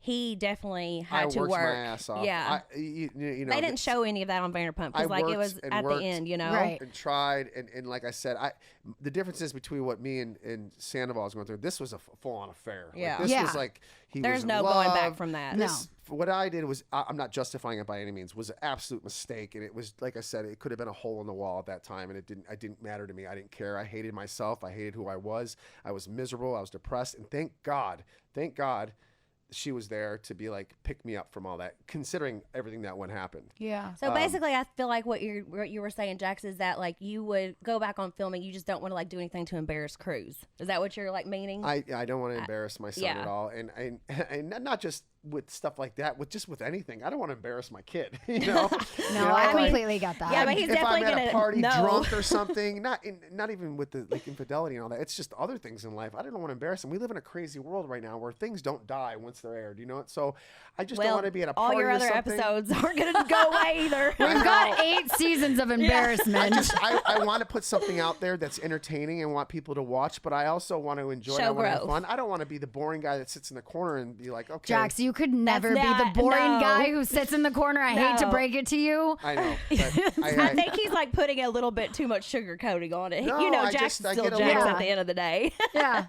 he definitely had to work. My ass off. Yeah. You know, they didn't show any of that on Vanderpump because like it was at the end, you know. Right. And tried, and like I said, the differences between what me and Sandoval was going through, this was a full-on affair. Yeah. Like, this was like There's no going back from that. What I did was, I'm not justifying it by any means, was an absolute mistake, and it was, like I said, it could have been a hole in the wall at that time, and it didn't matter to me. I didn't care. I hated myself. I hated who I was miserable. I was depressed, and thank God, she was there to be like pick me up from all that, considering everything that went happened. Yeah. So basically, I feel like what you were saying, Jax, is that like you would go back on filming, you just don't want to like do anything to embarrass Cruz. Is that what you're like meaning? I don't want to embarrass my son at all, and not just with stuff like that, with anything. I don't want to embarrass my kid. You know? No, I completely get that. Yeah, but he's definitely I'm at a party no. drunk or something, not even with the like infidelity and all that. It's just other things in life. I don't want to embarrass him. We live in a crazy world right now where things don't die once they're aired. You know what? So I just don't want to be at a party. All your or other something. episodes aren't going to go away either. We've got 8 seasons of embarrassment. I want to put something out there that's entertaining and want people to watch, but I also want to enjoy it. I want to have fun. I don't want to be the boring guy that sits in the corner and be like, okay. Jax, you you could never be the not- boring no. guy who sits in the corner. I hate to No. break it to you. I know. But I think he's like putting a little bit too much sugar coating on it. No, you know, I Jax just- is I still get a Jax little- at the end of the day. Yeah.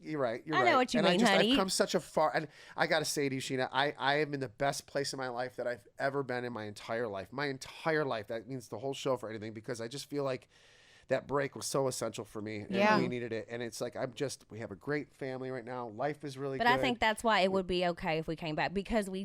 you're right. You're I right. know what you and mean, honey. I've come such a far, and I got to say to you, Scheana, I am in the best place in my life that I've ever been in my entire life. My entire life. That means the whole show for anything, because I just feel like that break was so essential for me. Yeah. And we needed it. And it's like, we have a great family right now. Life is really But good. I think that's why it would be okay if we came back, because we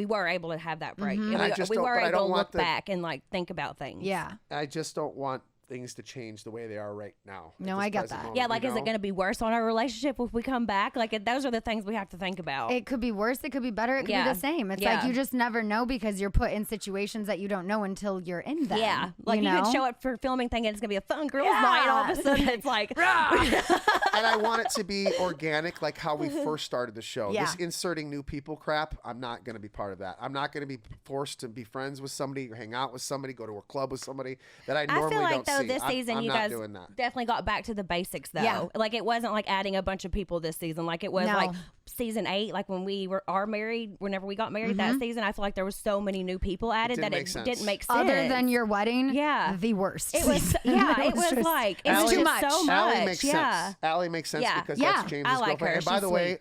were able to have that break. Mm-hmm. And And I just we don't- were but I able don't to want look the- back and like think about things. Yeah. I just don't want things to change the way they are right now. at No, this I get present that. moment, Yeah, you like, is know? it going to be worse on our relationship if we come back? Like, those are the things we have to think about. It could be worse. It could be better. It could be Yeah. the same. It's Yeah. like you just never know because you're put in situations that you don't know until you're in them. Yeah, like you know? could show up for filming thinking it's gonna be a fun girls' night. All of a sudden, it's like, And I want it to be organic, like how we first started the show. Yeah. This inserting new people crap, I'm not going to be part of that. I'm not going to be forced to be friends with somebody, or hang out with somebody, go to a club with somebody that I I normally feel like don't though see. this season I'm you not guys doing that. definitely got back to the basics though. Yeah. Like it wasn't like adding a bunch of people this season. Like it was No. like season 8, like when we are married. Whenever we got married that season, I feel like there was so many new people added didn't that make it sense. didn't make sense. Other than your wedding, Yeah. the worst. it was, yeah, it was just- like it it's was too just much. so much. Allie makes yeah. sense. Allie makes sense Yeah. because Yeah. that's James's I like girlfriend. her. And by She's the way, sweet.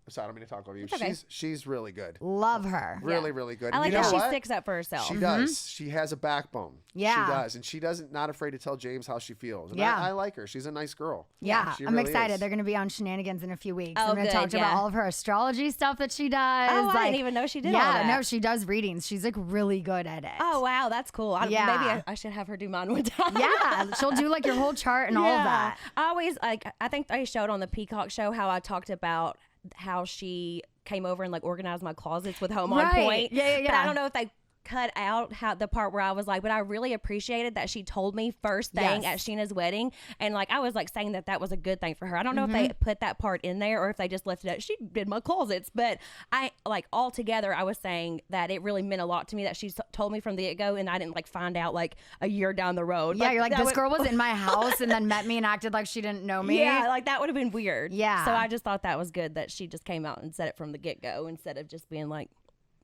sorry, I don't mean to talk over you. It's okay. She's really good. Love her. Really, really good. I And like you know how she what? sticks up for herself. She does. She has a backbone. Yeah. She does. And she doesn't not afraid to tell James how she feels. And Yeah. I like her. She's a nice girl. Yeah, She I'm really excited. is. They're going to be on Scheananigans in a few weeks. Oh, I'm going to good, talk to her about yeah. all of her astrology stuff that she does. Oh, I like, didn't even know she did yeah, all that. no, she does readings. She's like really good at it. Oh wow, that's cool. Yeah. Maybe I should have her do mine one time. Yeah, she'll do like your whole chart and all of that. I always like. I think they showed on the Peacock show how I talked about how she came over and like organized my closets with Home on Right. Point. Yeah, yeah, But yeah. I don't know if they cut out how the part where I was like, but I really appreciated that she told me first thing Yes. at Scheana's wedding, and like I was like saying that was a good thing for her. I don't know if Mm-hmm. they put that part in there or if they just left it out. She did my closets, but I like all together I was saying that it really meant a lot to me that she told me from the get go, and I didn't like find out like a year down the road. Yeah, you're like, that this would- girl was in my house and then met me and acted like she didn't know me. Yeah, like that would have been weird. Yeah. So I just thought that was good that she just came out and said it from the get go instead of just being like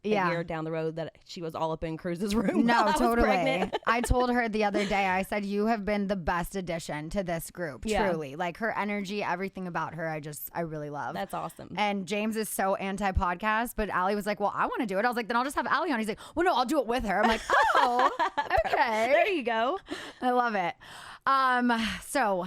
a Yeah. year down the road that she was all up in Cruz's room. No, while I was totally. pregnant. I told her the other day, I said, you have been the best addition to this group. Yeah. Truly. Like her energy, everything about her, I really love. That's awesome. And James is so anti-podcast, but Allie was like, well, I want to do it. I was like, then I'll just have Allie on. He's like, well, no, I'll do it with her. I'm like, oh, okay. There you go. I love it. So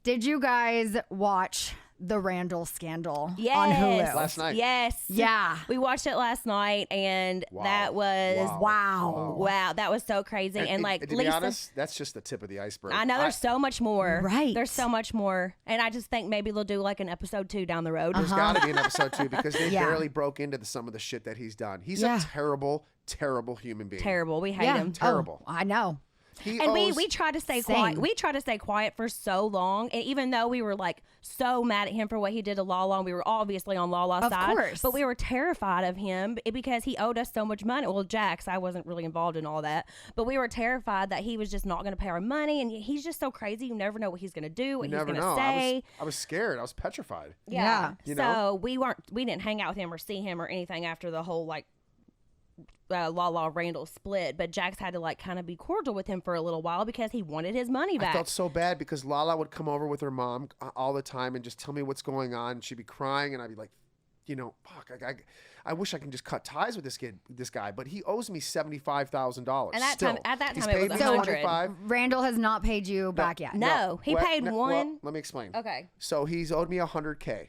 did you guys watch the Randall scandal Yes. on Hulu? Last night. Yes. Yeah. We watched it last night, and that was wow. That was so crazy. And like to Lisa, be honest, that's just the tip of the iceberg. I know there's so much more. Right. There's so much more, and I just think maybe they'll do like an episode 2 down the road. There's got to be an episode 2 because they Yeah. barely broke into some of the shit that he's done. He's Yeah. a terrible, terrible human being. Terrible. We hate Yeah. him. Terrible. Oh, I know. He And owes- we tried to stay Same. quiet. We tried to stay quiet for so long, and even though we were like so mad at him for what he did to Lala, and we were obviously on Lala's Of side. course. But we were terrified of him because he owed us so much money. Well, Jax, I wasn't really involved in all that, but we were terrified that he was just not going to pay our money, and he's just so crazy. You never know what he's going to do, what You he's never going know. to say. I was scared. I was petrified. Yeah. You So know? we didn't hang out with him or see him or anything after the whole like Lala Randall split, but Jax had to like kind of be cordial with him for a little while because he wanted his money I back. felt so bad because Lala would come over with her mom all the time and just tell me what's going on. She'd be crying, and I'd be like, you know, fuck, I wish I can just cut ties with this guy, but he owes me $75,000. And at that He's time it paid was me 100. $25. Randall has not paid you back yet. No, he paid well, one. let me explain. Okay. So he's owed me $100K.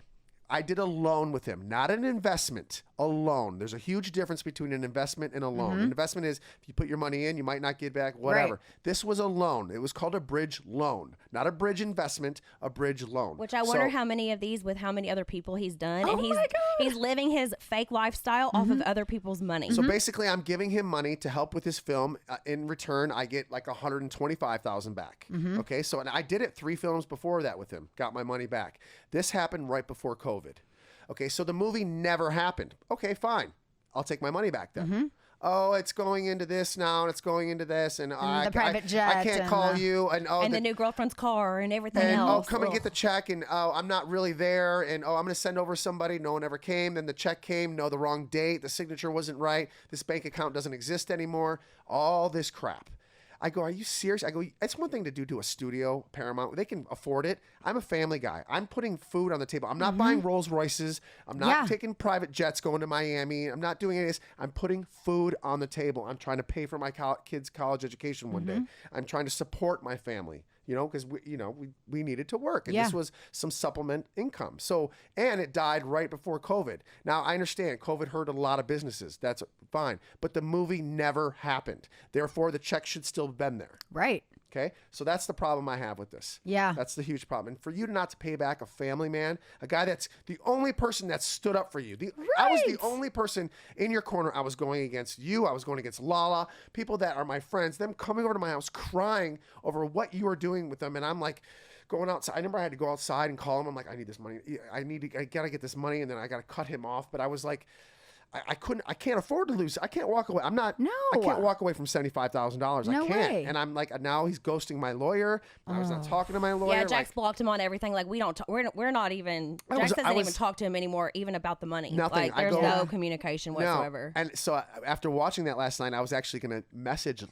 I did a loan with him, not an investment, a loan. There's a huge difference between an investment and a loan. An investment is if you put your money in, you might not get back, whatever. Right. This was a loan. It was called a bridge loan, not a bridge investment, a bridge loan. Which I wonder So- how many of these with how many other people he's done. Oh And he's my God. he's living his fake lifestyle off of other people's money. So basically, I'm giving him money to help with his film. In return, I get like $125,000 back. Okay, so and I did it 3 films before that with him. Got my money back. This happened right before COVID. Okay, so the movie never happened. Okay, fine. I'll take my money back then. oh, it's going into this now, and it's going into this, and the private jet I can't and call the- you, and the new girlfriend's car and everything and else. come and get the check, and I'm not really there, and I'm going to send over somebody. No one ever came. Then the check came. No, the wrong date. The signature wasn't right. This bank account doesn't exist anymore. All this crap. I go, are you serious? I go, it's one thing to do to a studio, Paramount. They can afford it. I'm a family guy. I'm putting food on the table. I'm not buying Rolls Royces. I'm not taking private jets going to Miami. I'm not doing any of this. I'm putting food on the table. I'm trying to pay for my kids' college education one day. I'm trying to support my family. Because we needed to work, and this was some supplement income. So, and it died right before COVID. Now I understand COVID hurt a lot of businesses. That's fine, but the movie never happened. Therefore, the check should still have been there. Right. Okay, so that's the problem I have with this. Yeah. That's the huge problem. And for you not to pay back a family man, a guy that's the only person that stood up for you. I was the only person in your corner. I was going against you. I was going against Lala, people that are my friends, them coming over to my house crying over what you were doing with them. And I'm like, going outside. I remember I had to go outside and call him. I'm like, I need this money. I got to get this money, and then I got to cut him off. But I was like, I can't afford to lose. I can't walk away. I can't walk away from $75,000. No I can't. way. And I'm like, now he's ghosting my lawyer. I was not talking to my lawyer. Yeah, Jax blocked him on everything. Like, we don't. We're not even. Jax doesn't even talk to him anymore, even about the money. Nothing. Like, there's no communication whatsoever. No. And so after watching that last night, I was actually going to message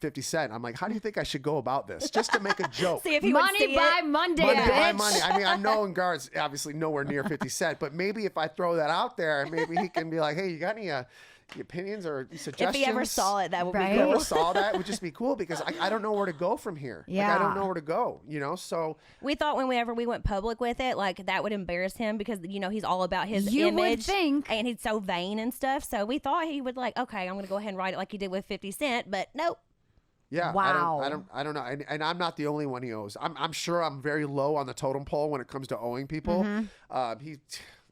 50 Cent. I'm like, how do you think I should go about this? Just to make a joke. See if he would Money see by it. Monday, Money bitch. by Monday. I mean, I know Guard's obviously nowhere near 50 Cent, but maybe if I throw that out there, maybe he can be like, hey, you got any opinions or suggestions? If he ever saw it, that would Right. be If he cool. ever saw that, it would just be cool because I don't know where to go from here. Like, I don't know where to go, so. We thought whenever we went public with it, like that would embarrass him because he's all about his You would image, think. and he's so vain and stuff. So we thought he would like, okay, I'm gonna go ahead and write it like he did with 50 Cent, but nope. Yeah, Wow. I don't know, and I'm not the only one he owes. I'm sure I'm very low on the totem pole when it comes to owing people.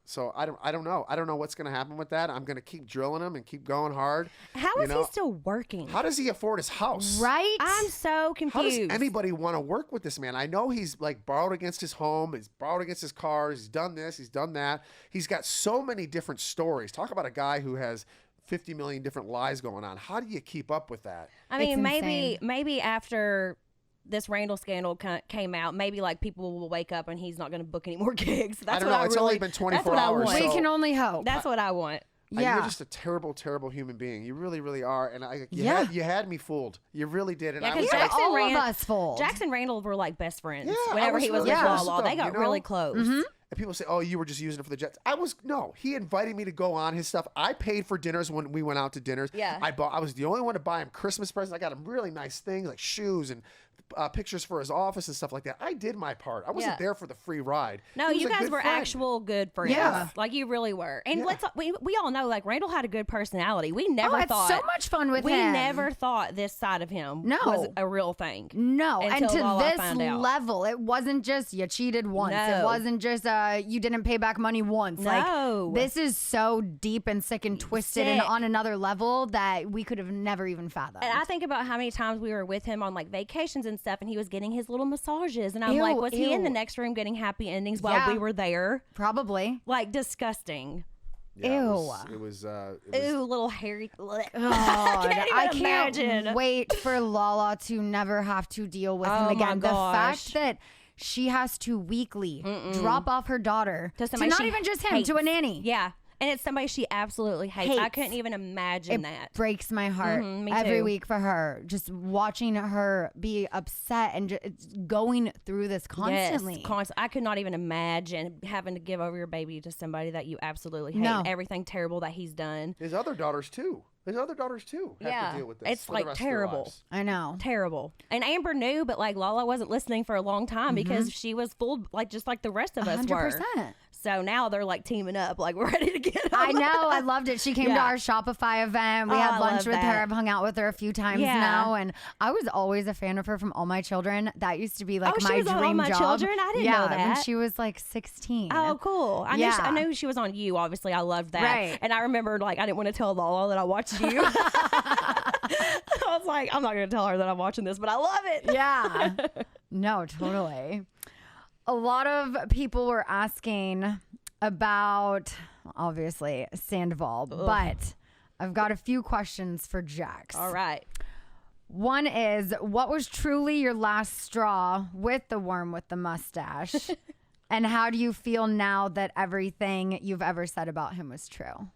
So I don't know. I don't know what's going to happen with that. I'm going to keep drilling him and keep going hard. How is he still working? How does he afford his house? Right? I'm so How does confused. anybody want to work with this man? I know he's like borrowed against his home. He's borrowed against his cars. He's done this. He's done that. He's got so many different stories. Talk about a guy who has 50 million different lies going on. How do you keep up with that? I mean, It's maybe after this Randall scandal came out, maybe like people will wake up and he's not going to book any more gigs. That's I don't what know. It's really, only been 24 that's what I hours. want. We So- can only hope. That's what I want. Yeah. You're just a terrible, terrible human being. You really, really are. And Yeah. you had me fooled. You really did. And Yeah, I 'cause was Yeah, like, Jackson all ran- of us fold. Jax and Randall were like best friends. Yeah, I Whenever was he was really with close Lala, with they them, got you really know? close. and people say, oh, you were just using it for the Jets. No, he invited me to go on his stuff. I paid for dinners when we went out to dinners. Yeah. I was the only one to buy him Christmas presents. I got him really nice things like shoes and pictures for his office and stuff like that. I did my part. I wasn't Yeah. there for the free ride. No, He was you a guys good were friend. actual good friends. Yeah. Like you really were. And Yeah. we all know like Randall had a good personality. We never I had thought so much fun with we him. never thought this side of him No. was a real thing. No, and Until to Lala this found out. level, it wasn't just you cheated once. It No. wasn't just you didn't pay back money once. No. Like this is so deep and sick and twisted and Sick. on another level that we could have never even fathomed. And I think about how many times we were with him on like vacations and stuff, and he was getting his little massages, and I'm Ew, like, was he in the ew. next room getting happy endings while Yeah. we were there? Probably. Like disgusting. Yeah, Ew. It was Ooh, little hairy. God, I can't even can't imagine. wait for Lala to never have to deal with Oh him my again. The gosh. fact that she has to weekly drop off her daughter To to somebody not she even just him, hates. to a nanny. Yeah. And it's somebody she absolutely hates. I Hates. couldn't even imagine It that. breaks my heart Me every too. week for her. Just watching her be upset and going through this constantly. Yes, I could not even imagine having to give over your baby to somebody that you absolutely hate. No. And everything terrible that he's done. his other daughters too. Have Yeah. to deal with this. It's for the like rest of their terrible. lives. I know. Terrible. And Amber knew, but like Lala wasn't listening for a long time because she was fooled, like just like the rest of us were. 100%. So now they're like teaming up, like we're ready to get them. I know. I loved it. She came to Yeah. our Shopify event. We Oh, had I lunch love with her. that. I've hung out with her a few times Yeah. now. And I was always a fan of her from All My Children. That used to be like Oh, she my was on All dream My job. Children? I didn't yeah, know when that. she was like 16. Oh, cool. I Yeah. knew she was on You. Obviously, I loved that. Right. And I remember, like, I didn't want to tell Lala that I watched You. I was like, I'm not going to tell her that I'm watching this, but I love it. Yeah. No, totally. A lot of people were asking about, obviously, Sandoval, but I've got a few questions for Jax. All right. One is, what was truly your last straw with the worm with the mustache? And how do you feel now that everything you've ever said about him was true?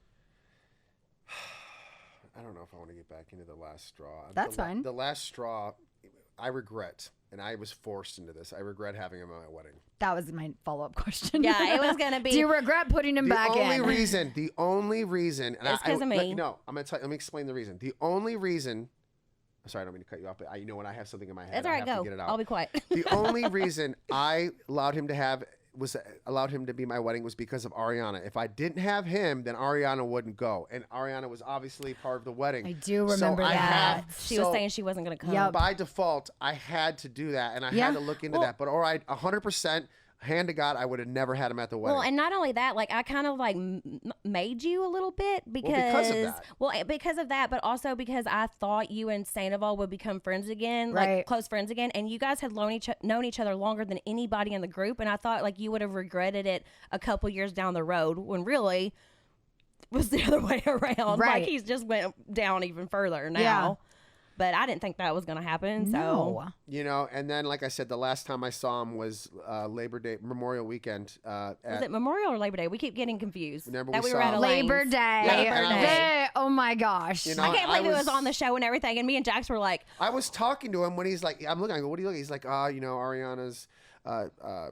I don't know if I want to get back into the last straw. That's fine. The last straw, I regret, and I was forced into this. I regret having him at my wedding. That was my follow-up question. Yeah, it was going to be. Do you regret putting him back in? The only reason. And It's 'cause of me. No, I'm going to let me explain the reason. The only reason. Sorry, I don't mean to cut you off, but you know when I have something in my head, That's all right, I have go. to get it out. I'll be quiet. The only reason I allowed him to be my wedding was because of Ariana. If I didn't have him, then Ariana wouldn't go, and Ariana was obviously part of the wedding. I do remember so that. She was saying she wasn't going to come. Yep. By default, I had to do that, and I had to look into that. But all right, 100%. Hand to God, I would have never had him at the wedding. Well, and not only that, like I kind of like made you a little bit because because of that, but also because I thought you and Sandoval would become friends again, like close friends again, and you guys had known each other longer than anybody in the group, and I thought like you would have regretted it a couple years down the road when really it was the other way around. Right. Like he's just went down even further now. Yeah. But I didn't think that was going to happen. No. So, you know, and then like I said, the last time I saw him was Labor Day, Memorial Weekend. Was it Memorial or Labor Day? We keep getting confused. Whenever that we we were saw at him. Labor Day. Labor Day. Oh my gosh. You know, I can't believe it was on the show and everything. And me and Jax were like, I was talking to him when he's like, I'm looking, I go, what are you looking? He's like, you know, Ariana's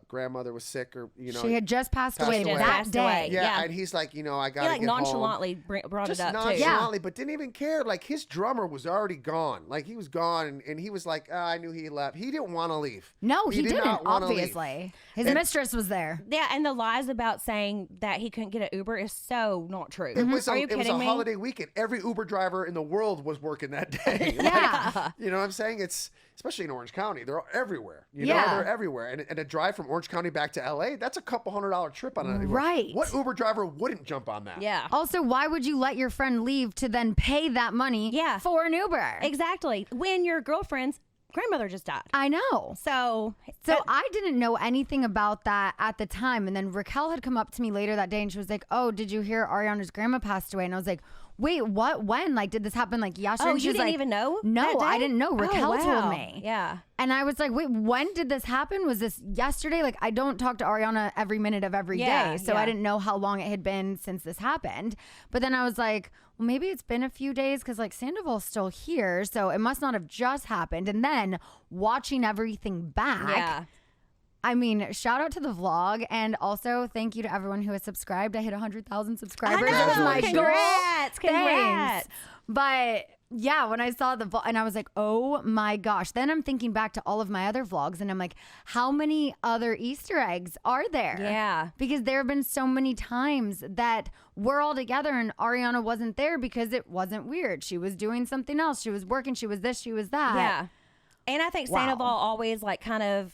grandmother was sick, or you know, she had just passed away away. that Passed day. away. Yeah, and he's like, you know, I got to he like get nonchalantly home. brought Just it up nonchalantly, too. but didn't even care. Like his drummer was already gone. Like he was gone, and he was like, I knew he left. He didn't want to leave. No, he did didn't, not wanna leave. obviously. His And- mistress was there. Yeah, and the lies about saying that he couldn't get an Uber is so not true. It was Are you it was kidding a me? holiday weekend. Every Uber driver in the world was working that day. Yeah. You know what I'm saying? It's especially in Orange County. They're everywhere. You Yeah. know, they're everywhere. And a drive from Orange County back to LA, that's a couple $100 trip on an Uber. Right. What Uber driver wouldn't jump on that? Yeah. Also, why would you let your friend leave to then pay that money for an Uber? Exactly. When your girlfriend's grandmother just died. I know. So I didn't know anything about that at the time. And then Raquel had come up to me later that day and she was like, oh, did you hear Ariana's grandma passed away? And I was like, wait, what? When? Like, did this happen like yesterday? Oh, and she you was didn't like, even know? No, that day? I didn't know. Oh, Raquel wow. told me. Yeah. And I was like, wait, when did this happen? Was this yesterday? Like, I don't talk to Ariana every minute of every day. So I didn't know how long it had been since this happened. But then I was like, well, maybe it's been a few days because like Sandoval's still here. So it must not have just happened. And then watching everything back. Yeah. I mean, shout out to the vlog, and also thank you to everyone who has subscribed. I hit 100,000 subscribers. I know. It was my Congrats. goal. Congrats. Thanks. But yeah, when I saw the vlog, and I was like, oh my gosh. Then I'm thinking back to all of my other vlogs, and I'm like, how many other Easter eggs are there? Yeah. Because there have been so many times that we're all together and Ariana wasn't there because it wasn't weird. She was doing something else. She was working. She was this. She was that. Yeah. And I think Wow. Sandoval always like kind of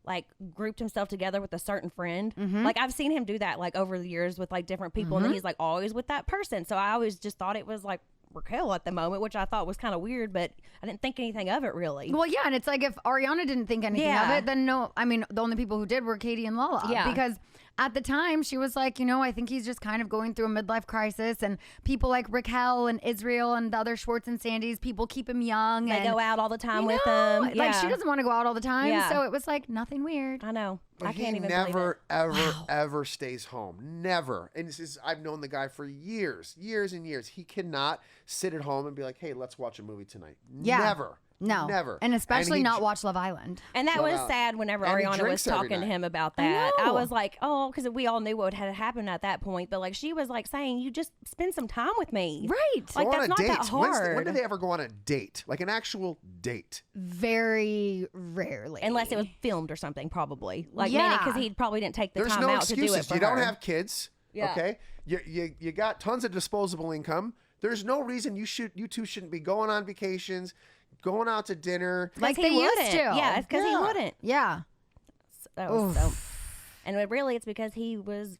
like grouped himself together with a certain friend. Like I've seen him do that like over the years with like different people, and then he's like always with that person. So I always just thought it was like Raquel at the moment, which I thought was kind of weird, but I didn't think anything of it really. Well, yeah, and it's like if Ariana didn't think anything of it, then no. I mean, the only people who did were Katie and Lala. Yeah. Because at the time, she was like, you know, I think he's just kind of going through a midlife crisis, and people like Raquel and Israel and the other Schwartz and Sandys, people keep him young. They and, go out all the time you with know, him. Like, she doesn't want to go out all the time. Yeah. So it was like nothing weird. I know. But I can't he even never, believe it. ever stays home. Never. And this is, I've known the guy for years and years. He cannot sit at home and be like, hey, let's watch a movie tonight. Yeah. Never. No. Never. And especially he not dr- watch Love Island. And that Well, was sad whenever and he Ariana was drinks every talking to night. him about I that. I know. was like, oh, because we all knew what had happened at that point. But like she was like saying, you just spend some time with me. Right. Like Go on that's a not date. that hard. When did they ever go on a date? Like an actual date? Very rarely. Unless it was filmed or something, probably. Like, Yeah. because he probably didn't take the There's time no out to do it excuses. for You don't her. have kids. Yeah. Okay. You got tons of disposable income. There's no reason you two shouldn't be going on vacations, going out to dinner. Like he they used wouldn't. to. Yeah, it's because he Yeah. wouldn't. Yeah. That was so. And really, it's because he was.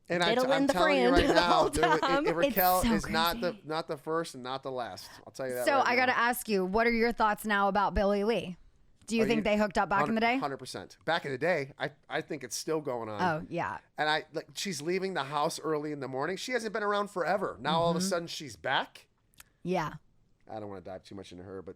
And Diddling I'm the telling you friend right the now, whole time. Raquel so is not crazy. not the first and not the last. I'll tell you that. So right I now. got to ask you, what are your thoughts now about Billy Lee? Do you think they hooked up back in the day? 100%. Back in the day, I think it's still going on. Oh, yeah. And she's leaving the house early in the morning. She hasn't been around forever. Now all of a sudden she's back. Yeah. I don't want to dive too much into her, but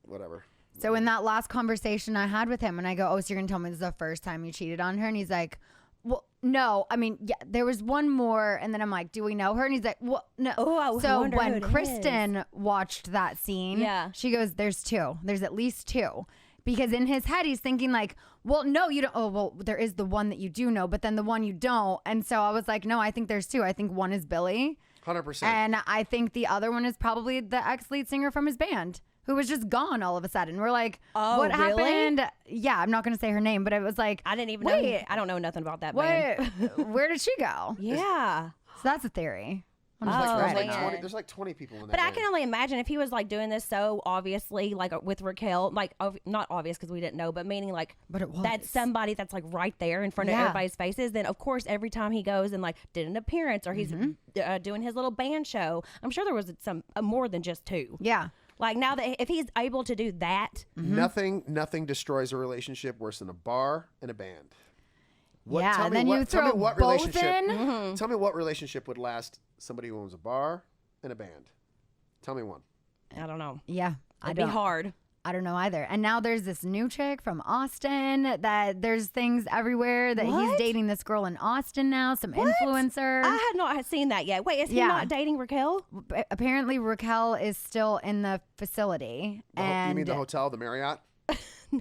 whatever. So in that last conversation I had with him, and I go, oh, so you're going to tell me this is the first time you cheated on her? And he's like, well, no. I mean, yeah, there was one more. And then I'm like, do we know her? And he's like, well, no. Oh, I so wonder who when it Kristen watched that scene, she goes, there's two. There's at least two. Because in his head, he's thinking like, well, no, you don't. Oh, well, there is the one that you do know, but then the one you don't. And so I was like, no, I think there's two. I think one is Billy. 100%. And I think the other one is probably the ex-lead singer from his band, who was just gone all of a sudden. We're like, what happened? Yeah, I'm not going to say her name, but it was like, I didn't even know. I don't know nothing about that band. Where did she go? Yeah. So that's a theory. There's like 20 people in that But I band. can only imagine if he was like doing this so obviously, like with Raquel, like not obvious because we didn't know, but meaning like But it was. that's somebody that's like right there in front of everybody's faces. Then of course every time he goes and like did an appearance or he's doing his little band show, I'm sure there was some more than just two. Yeah. Like now that if he's able to do that, Nothing destroys a relationship worse than a bar and a band. Tell me what both in. Tell me what relationship would last somebody who owns a bar and a band. Tell me one. I don't know. Yeah. It'd be hard. I don't know either. And now there's this new chick from Austin that there's things everywhere that he's dating this girl in Austin now, some influencer. I had not seen that yet. Wait, is he not dating Raquel? Apparently Raquel is still in the facility. You mean the hotel, the Marriott?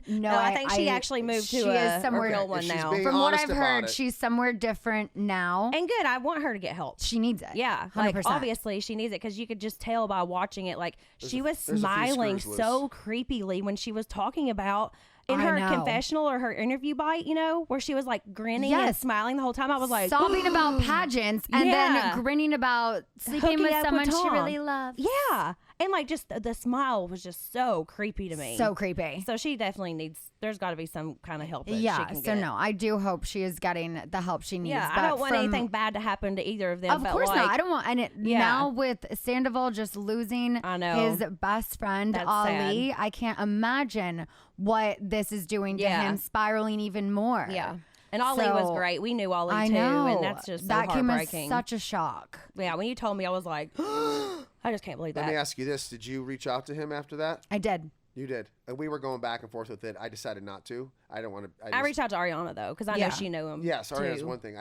No, I think she actually moved to she is somewhere real one now. being From what honest I've about heard, it. she's somewhere different now. And good. I want her to get help. She needs it. Yeah, 100%. like obviously she needs it because you could just tell by watching it. Like she was there's a few smiling screws so creepily when she was talking about in I her know. confessional or her interview bite, you know, where she was like grinning and Yes. smiling the whole time. I was like sobbing about pageants and Yeah. then grinning about sleeping hooking with up someone she Tom. really loves. Yeah, and like just the smile was just so creepy to me. So creepy. So she definitely needs. There's got to be some kind of help. That she Yeah, can so get. no, I do hope she is getting the help she needs. Yeah, but I don't want from- anything bad to happen to either of them. Of but course like, not. I don't want. And Yeah. now with Sandoval just losing I know. his best friend That's Ali, I can't imagine what this is doing to Yeah. him, spiraling even more. Yeah. And Ollie was So, great. We knew Ollie I too, know. and that's just so that came as heartbreaking. such a shock. Yeah, when you told me, I was like, I just can't believe Let that. me ask you this. Did you reach out to him after that? I did. You did. And we were going back and forth with it. I decided not to. I don't want to. I reached out to Ariana though, because I Yeah. know she knew him. Yeah, sorry, that's too. one thing.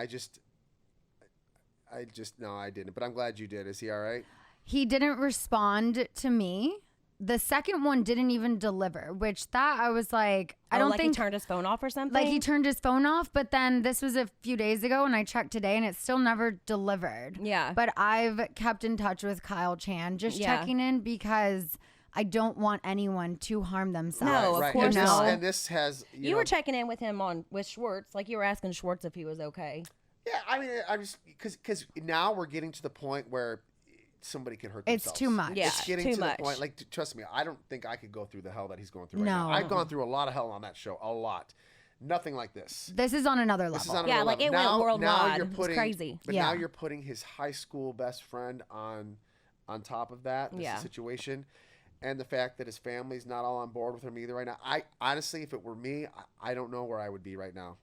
No, I didn't. But I'm glad you did. Is he all right? He didn't respond to me. The second one didn't even deliver, which that I was like, I don't like think he turned his phone off or something. like he turned his phone off, but then this was a few days ago and I checked today and it still never delivered. Yeah. But I've kept in touch with Kyle Chan, just checking in because I don't want anyone to harm themselves. No, of right. course and not. And this has you were checking in with him with Schwartz, like you were asking Schwartz if he was okay. Yeah, I mean, I just because now we're getting to the point where somebody can hurt It's themselves. too much. Yeah, It's getting too to much. the point. Like, trust me, I don't think I could go through the hell that he's going through right No. now. I've gone through a lot of hell on that show, a lot. Nothing like this. This is on another This is level. on Yeah, another like level. it went Now worldwide. you're It was putting, crazy. But Yeah. now you're putting his high school best friend on top of that. This Yeah. situation. And the fact that his family's not all on board with him either right now. I honestly, if it were me, I don't know where I would be right now.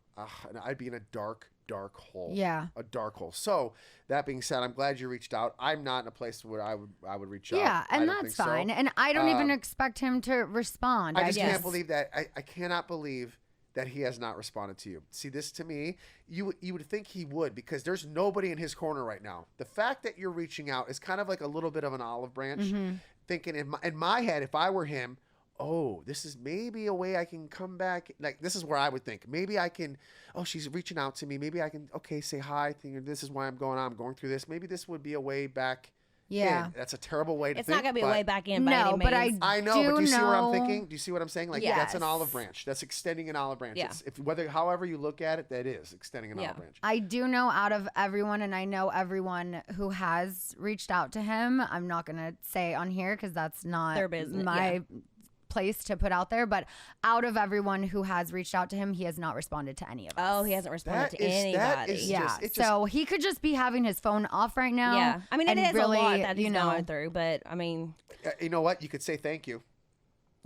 And I'd be in a dark hole. Yeah. A dark hole. So that being said, I'm glad you reached out. I'm not in a place where I would reach out. Yeah, I and don't that's think so. fine. And I don't even expect him to respond. I just can't believe that. I cannot believe that he has not responded to you. See, this to me, you would think he would because there's nobody in his corner right now. The fact that you're reaching out is kind of like a little bit of an olive branch. Mm-hmm. Thinking in my head, if I were him, oh, this is maybe a way I can come back. Like, this is where I would think. Maybe I can, oh, she's reaching out to me. Maybe I can, okay, say hi. This is why I'm going through this. Maybe this would be a way back Yeah. in. That's a terrible way to It's think. not gonna be but way back in by No, any but means. I know, but do you see what I'm know- thinking? Do you see what I'm saying? Like, that's an Yes. olive branch. That's extending an olive branch. Yeah. It's, however you look at it, that is extending an olive branch. I do know out of everyone, and I know everyone who has reached out to him. I'm not going to say on here because that's not Their business, my place to put out there. But out of everyone who has reached out to him, he has not responded to any of us. Oh, he hasn't responded That to is- anybody. that is- Yeah. just- it just- so he could just be having his phone off right now. Yeah, I mean it and is really, a lot that he's you know, going through, but I mean, You know what? You could say thank you.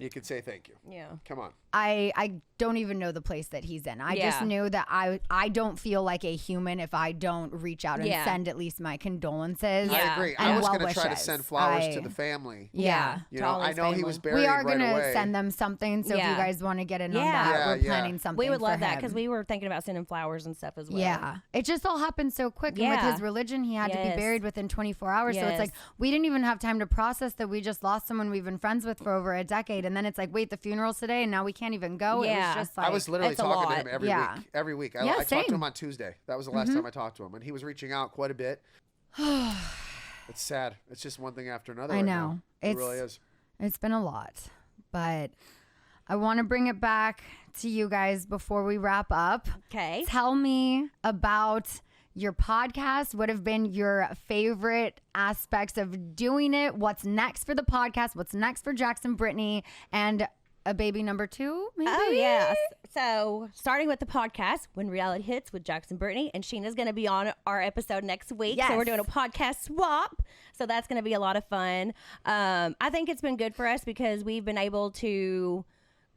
You could say thank you. Yeah. Come on. I don't even know the place that he's in. I just knew that I don't feel like a human if I don't reach out and send at least my condolences. I agree. And I was going to well try to wishes. send flowers to the family. Yeah. You know, I know he was buried We are right gonna away. send them something. So if you guys want to get in on Yeah. that, Yeah, we're yeah. planning something. We would for love that him. because we were thinking about sending flowers and stuff as well. Yeah. It just all happened so quick. And with Yeah. his religion, he had to be Yes. buried within 24 hours. So it's like, Yes. we didn't even have time to process that we just lost someone we've been friends with for over a decade. And then it's like, wait, the funeral's today and now we can't even go. It Yeah. was just like, I was literally It's a talking to lot. him every Yeah. week. Every week. Yeah, I talked same. to him on Tuesday. That was the last time I talked to him. And he was reaching out quite a bit. It's sad. It's just one thing after another. I right know. now. It really is. It's been a lot, but I want to bring it back to you guys before we wrap up. Okay. Tell me about your podcast. What have been your favorite aspects of doing it? What's next for the podcast? What's next for Jax and Brittany? And a baby number 2, maybe? Oh, yes. So, starting with the podcast, When Reality Hits with Jax and Brittany, and Scheana's going to be on our episode next week. Yes. So, we're doing a podcast swap. So, that's going to be a lot of fun. I think it's been good for us because we've been able to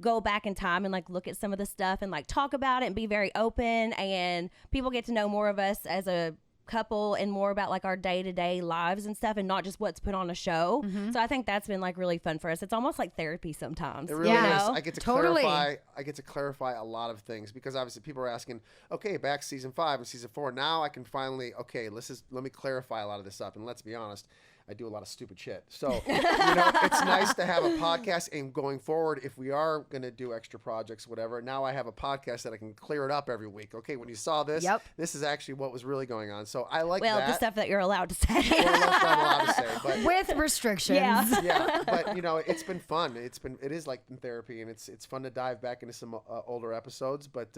go back in time and like look at some of the stuff and like talk about it and be very open, and people get to know more of us as a couple and more about like our day-to-day lives and stuff and not just what's put on a show. So I think that's been like really fun for us. It's almost like therapy sometimes. It really Yeah. is. know? I get to Totally. clarify. I get to clarify a lot of things because obviously people are asking, okay, back to season 5 and season 4. Now I can finally, okay, let me clarify a lot of this stuff. And let's be honest, I do a lot of stupid shit. So, it's nice to have a podcast. And going forward, if we are going to do extra projects, whatever, now I have a podcast that I can clear it up every week. Okay, when you saw this, this is actually what was really going on. So I like Well, that. the stuff that you're allowed to say. Well, that's what I'm allowed to say. But With restrictions. Yeah. yeah, but it's been fun. It is like in therapy, and it's fun to dive back into some older episodes. But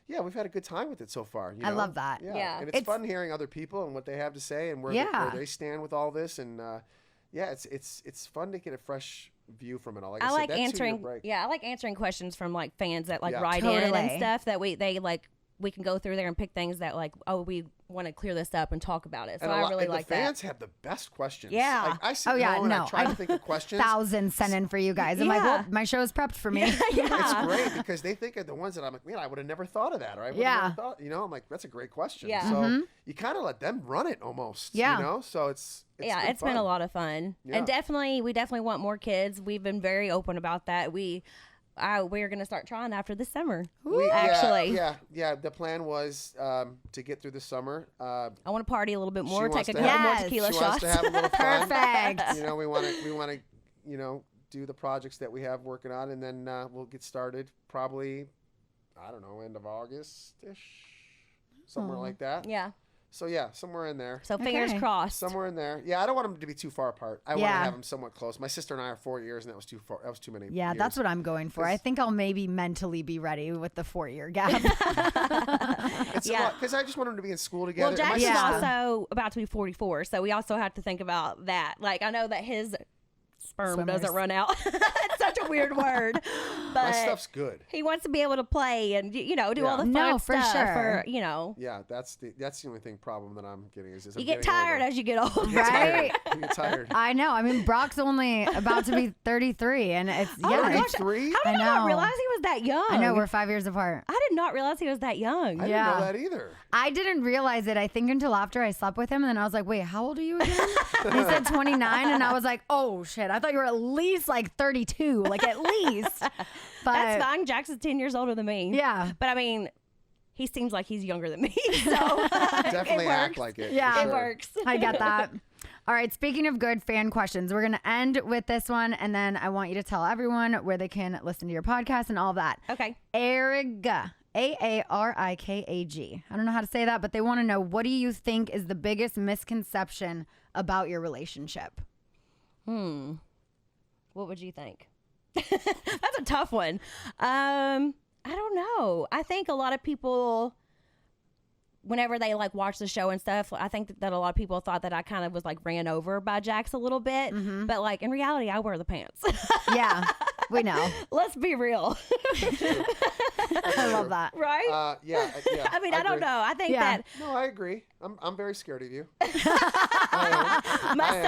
yeah, we've had a good time with it so far. I love that. Yeah. And it's fun hearing other people and what they have to say and where they stand with all this. And yeah, it's fun to get a fresh view from it all. Like I said, like that 2-year answering. break. Yeah, I like answering questions from like fans that like Yeah. write in Totally. and stuff that we can go through there and pick things that like, oh, we want to clear this up and talk about it. So And I really and like the that. fans have the best questions. Yeah. Like, I sit Oh, yeah, home and I no. try to think of questions. Thousands sent in for you guys. I'm like, Yeah. well, my show's prepped for me. It's great because they think of the ones that I'm like, man, I would have never thought of that. Or I would have never thought, I'm like, that's a great question. Yeah. So you kind of let them run it almost. Yeah. So it's Yeah, it's been a lot of fun. Yeah. And we definitely want more kids. We've been very open about that. We're going to start trying after this summer. Actually. Yeah. The plan was to get through the summer. I want to party a little bit more, She wants take a to couple more have- tequila She wants shots. to have a little fun. Perfect. We want to, do the projects that we have working on, and then we'll get started probably, I don't know, end of August-ish, somewhere like that. Yeah. So yeah, somewhere in there. So fingers Okay. crossed. Somewhere in there. Yeah, I don't want them to be too far apart. I want to Yeah. have them somewhat close. My sister and I are 4 years, and that was too far. That was too many. Yeah, years. that's what I'm going for. I think I'll maybe mentally be ready with the 4-year gap. It's a lot because I just want them to be in school together. Well, Jax My is sister- also about to be 44, so we also have to think about that. Like, I know that his sperm Swimmers. doesn't run out. It's such a weird word, but my stuff's good. he wants to be able to play and do all the fun No, for stuff. sure. Yeah, that's the only problem that I'm getting is You I'm get getting tired older. as you get older. Right? You get tired. I know. I mean, Brock's only about to be 33, and it's Oh my yeah. gosh. 33? How did I I not know. realize he was that young? I know we're 5 years apart. I did not realize he was that young. I Yeah. didn't know that either. I didn't realize it, I think, until after I slept with him. And then I was like, wait, how old are you again? And he said 29. And I was like, oh, shit. I thought you were at least like 32, like at least. But That's fine. Jax is 10 years older than me. Yeah. But I mean, he seems like he's younger than me. So Definitely it act works. like it. for Yeah. It sure. works. I get that. All right. Speaking of good fan questions, we're going to end with this one. And then I want you to tell everyone where they can listen to your podcast and all of that. Okay. Ariga. Aarikag. I don't know how to say that, but they want to know, what do you think is the biggest misconception about your relationship? What would you think? That's a tough one. I don't know. I think a lot of people, whenever they like watch the show and stuff, I think that a lot of people thought that I kind of was like ran over by Jax a little bit. But like in reality, I wear the pants. Yeah, we know. Let's be real. I love that. Right? Yeah. I mean, I don't agree. know. I think Yeah. that No, I agree. I'm very scared of you. my I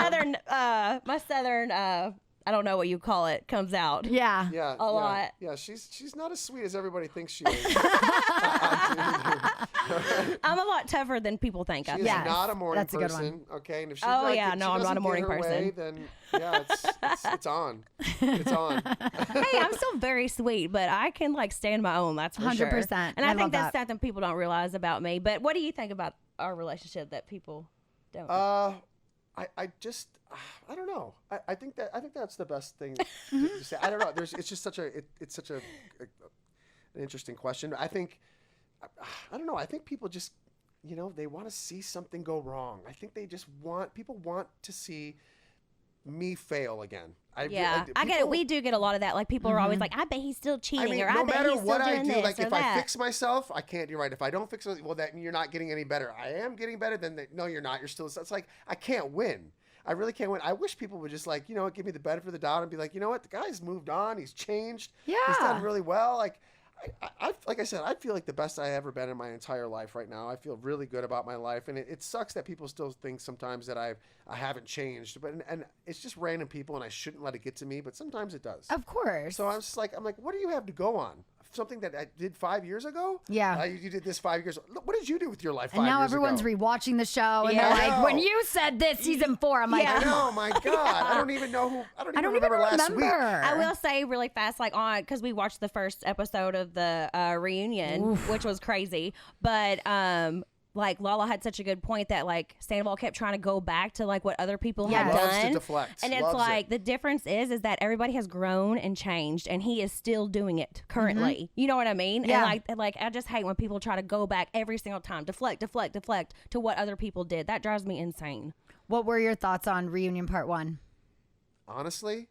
am. southern I don't know what you call it, comes out. Yeah. Yeah, A lot. Yeah, she's not as sweet as everybody thinks she is. I'm a lot tougher than people think. She's Yes, not a morning that's a good one. person. Okay, and if she Oh, like, yeah, if no, she I'm not a doesn't morning get her way, person. then yeah, it's on. It's on. Hey, I'm still very sweet, but I can like stand my own. That's for sure. 100%. And I I think love that's that. something people don't realize about me. But what do you think about our relationship that people don't? I just I don't know. I think that's the best thing to say. I don't know. It's just such an interesting question. I think I don't know. I think people just they want to see something go wrong. I think people want to see me fail again. I get it. We do get a lot of that. Like people are always like, I bet he's still cheating, I mean, or I no bet matter he's still what I doing do, this like or if that. I fix myself, I can't do right. If I don't fix it, well, then you're not getting any better. I am getting better. Then no, you're not. You're still. It's like I can't win. I really can't win. I wish people would just like give me the benefit of the doubt and be like, you know what, the guy's moved on. He's changed. Yeah. He's done really well. Like. Like I said, I feel like the best I ever been in my entire life right now. I feel really good about my life, and it sucks that people still think sometimes that I haven't changed. But and it's just random people, and I shouldn't let it get to me. But sometimes it does. Of course. So I'm like, what do you have to go on? Something that I did 5 years ago? Yeah. You did this 5 years. Look, what did you do with your life 5 and now years everyone's ago? rewatching the show, and Yeah. they're I like, know. when you said this season 4, I'm like, I know, my God. I don't even know who. I don't even remember last week. I will say really fast, like because we watched the first episode of the reunion, which was crazy. But like Lala had such a good point that like Sandoval kept trying to go back to like what other people had Yes. done. Loves to deflect. And it's Loves like it. the difference is that everybody has grown and changed, and he is still doing it currently. You know what I mean? Yeah. And like I just hate when people try to go back every single time, deflect to what other people did. That drives me insane. what were your thoughts on reunion part 1? Honestly,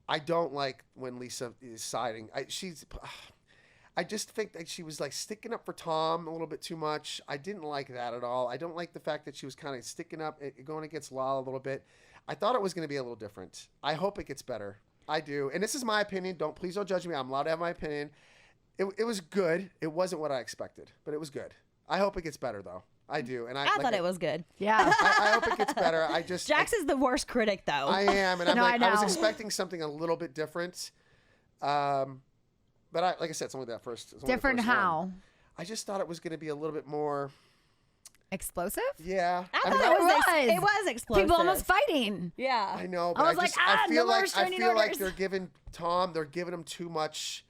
I don't like when Lisa is siding. I just think that she was like sticking up for Tom a little bit too much. I didn't like that at all. I don't like the fact that she was kind of sticking up, going against Lala a little bit. I thought it was going to be a little different. I hope it gets better. I do. And this is my opinion. Please don't judge me. I'm allowed to have my opinion. It was good. It wasn't what I expected, but it was good. I hope it gets better though. I do. And I thought it was good. Yeah. I hope it gets better. Jax is the worst critic though. I am, and I'm No, like, I I was know. expecting something a little bit different. But like I said, it's only that first. It's only the Different first one. how? I just thought it was going to be a little bit more. Explosive? Yeah. I mean, thought it was. it was explosive. People almost fighting. Yeah. I know, but I was like, I feel no more like restraining orders. they're giving him too much.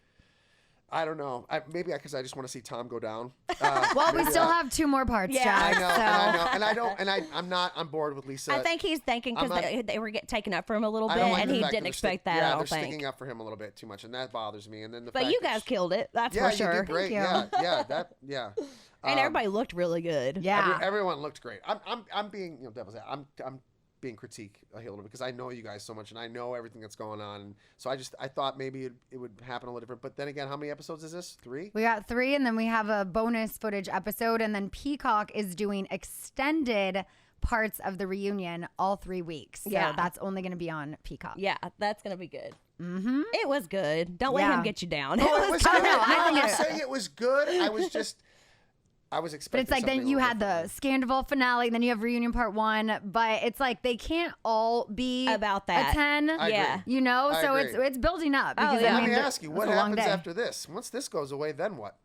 I don't know. Maybe because I just want to see Tom go down. Well, we maybe still that. have 2 more parts, Yeah. Jax. I know, so. and I don't, and I'm not on board with Lisa. I think he's thinking because I'm not- they were taken up for him a little I bit, don't like and the he fact didn't they're expect that. Yeah, I they're don't think. sticking up for him a little bit too much, and that bothers me. And then the But fact you that guys killed it. That's yeah, for sure. you did great. Thank you. Yeah. And everybody looked really good. Yeah. Everyone looked great. I'm being devil's advocate. I'm being critique a little bit because I know you guys so much and I know everything that's going on. And so I thought maybe it would happen a little different. But then again, how many episodes is this? 3? We got 3, and then we have a bonus footage episode, and then Peacock is doing extended parts of the reunion all 3 weeks. So Yeah. that's only going to be on Peacock. Yeah, that's gonna be good. Mm-hmm. It was good. Don't let Yeah. him get you down. Oh, it was I good. know, I No, think I'm it- saying it was good. I was But expecting. it's like then something you a little had the different. Sandoval finale, and then you have reunion part 1. But it's like they can't all be About that. a 10. I Yeah. agree. You know, I so agree. it's building up. Oh, Because, yeah. I Let mean, me there- ask you, it what was a long happens day. after this? Once this goes away, then what?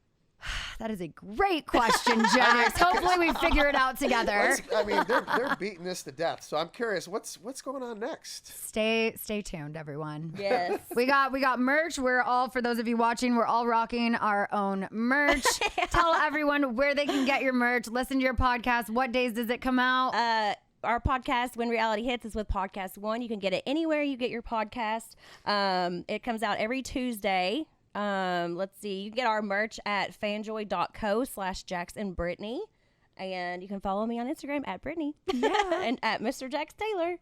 That is a great question, Jax. Hopefully we figure it out together. I mean, they're beating this to death. So I'm curious, what's going on next? Stay tuned, everyone. Yes. We got merch. We're all, for those of you watching, we're all rocking our own merch. Tell everyone where they can get your merch. Listen to your podcast. What days does it come out? Our podcast, When Reality Hits, is with Podcast One. You can get it anywhere you get your podcast. It comes out every Tuesday. Let's see. You can get our merch at fanjoy.co/Jax and Brittany. And you can follow me on Instagram at Brittany. Yeah. And at Mr. Jax Taylor.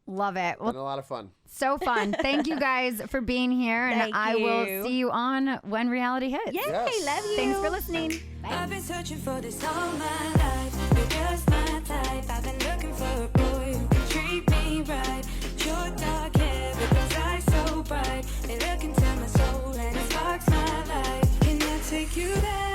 Love it. Been Well, a lot of fun. so fun. Thank you guys for being here. And Thank I will you. see you on When Reality Hits. Yay, Yes. love you. Thanks for listening. I've been searching for this all my life. You're just my type. I've been looking for a boy who can treat me right. Your dark hair, because eyes so bright. They look into my soul and it sparks my life. Can I take you there?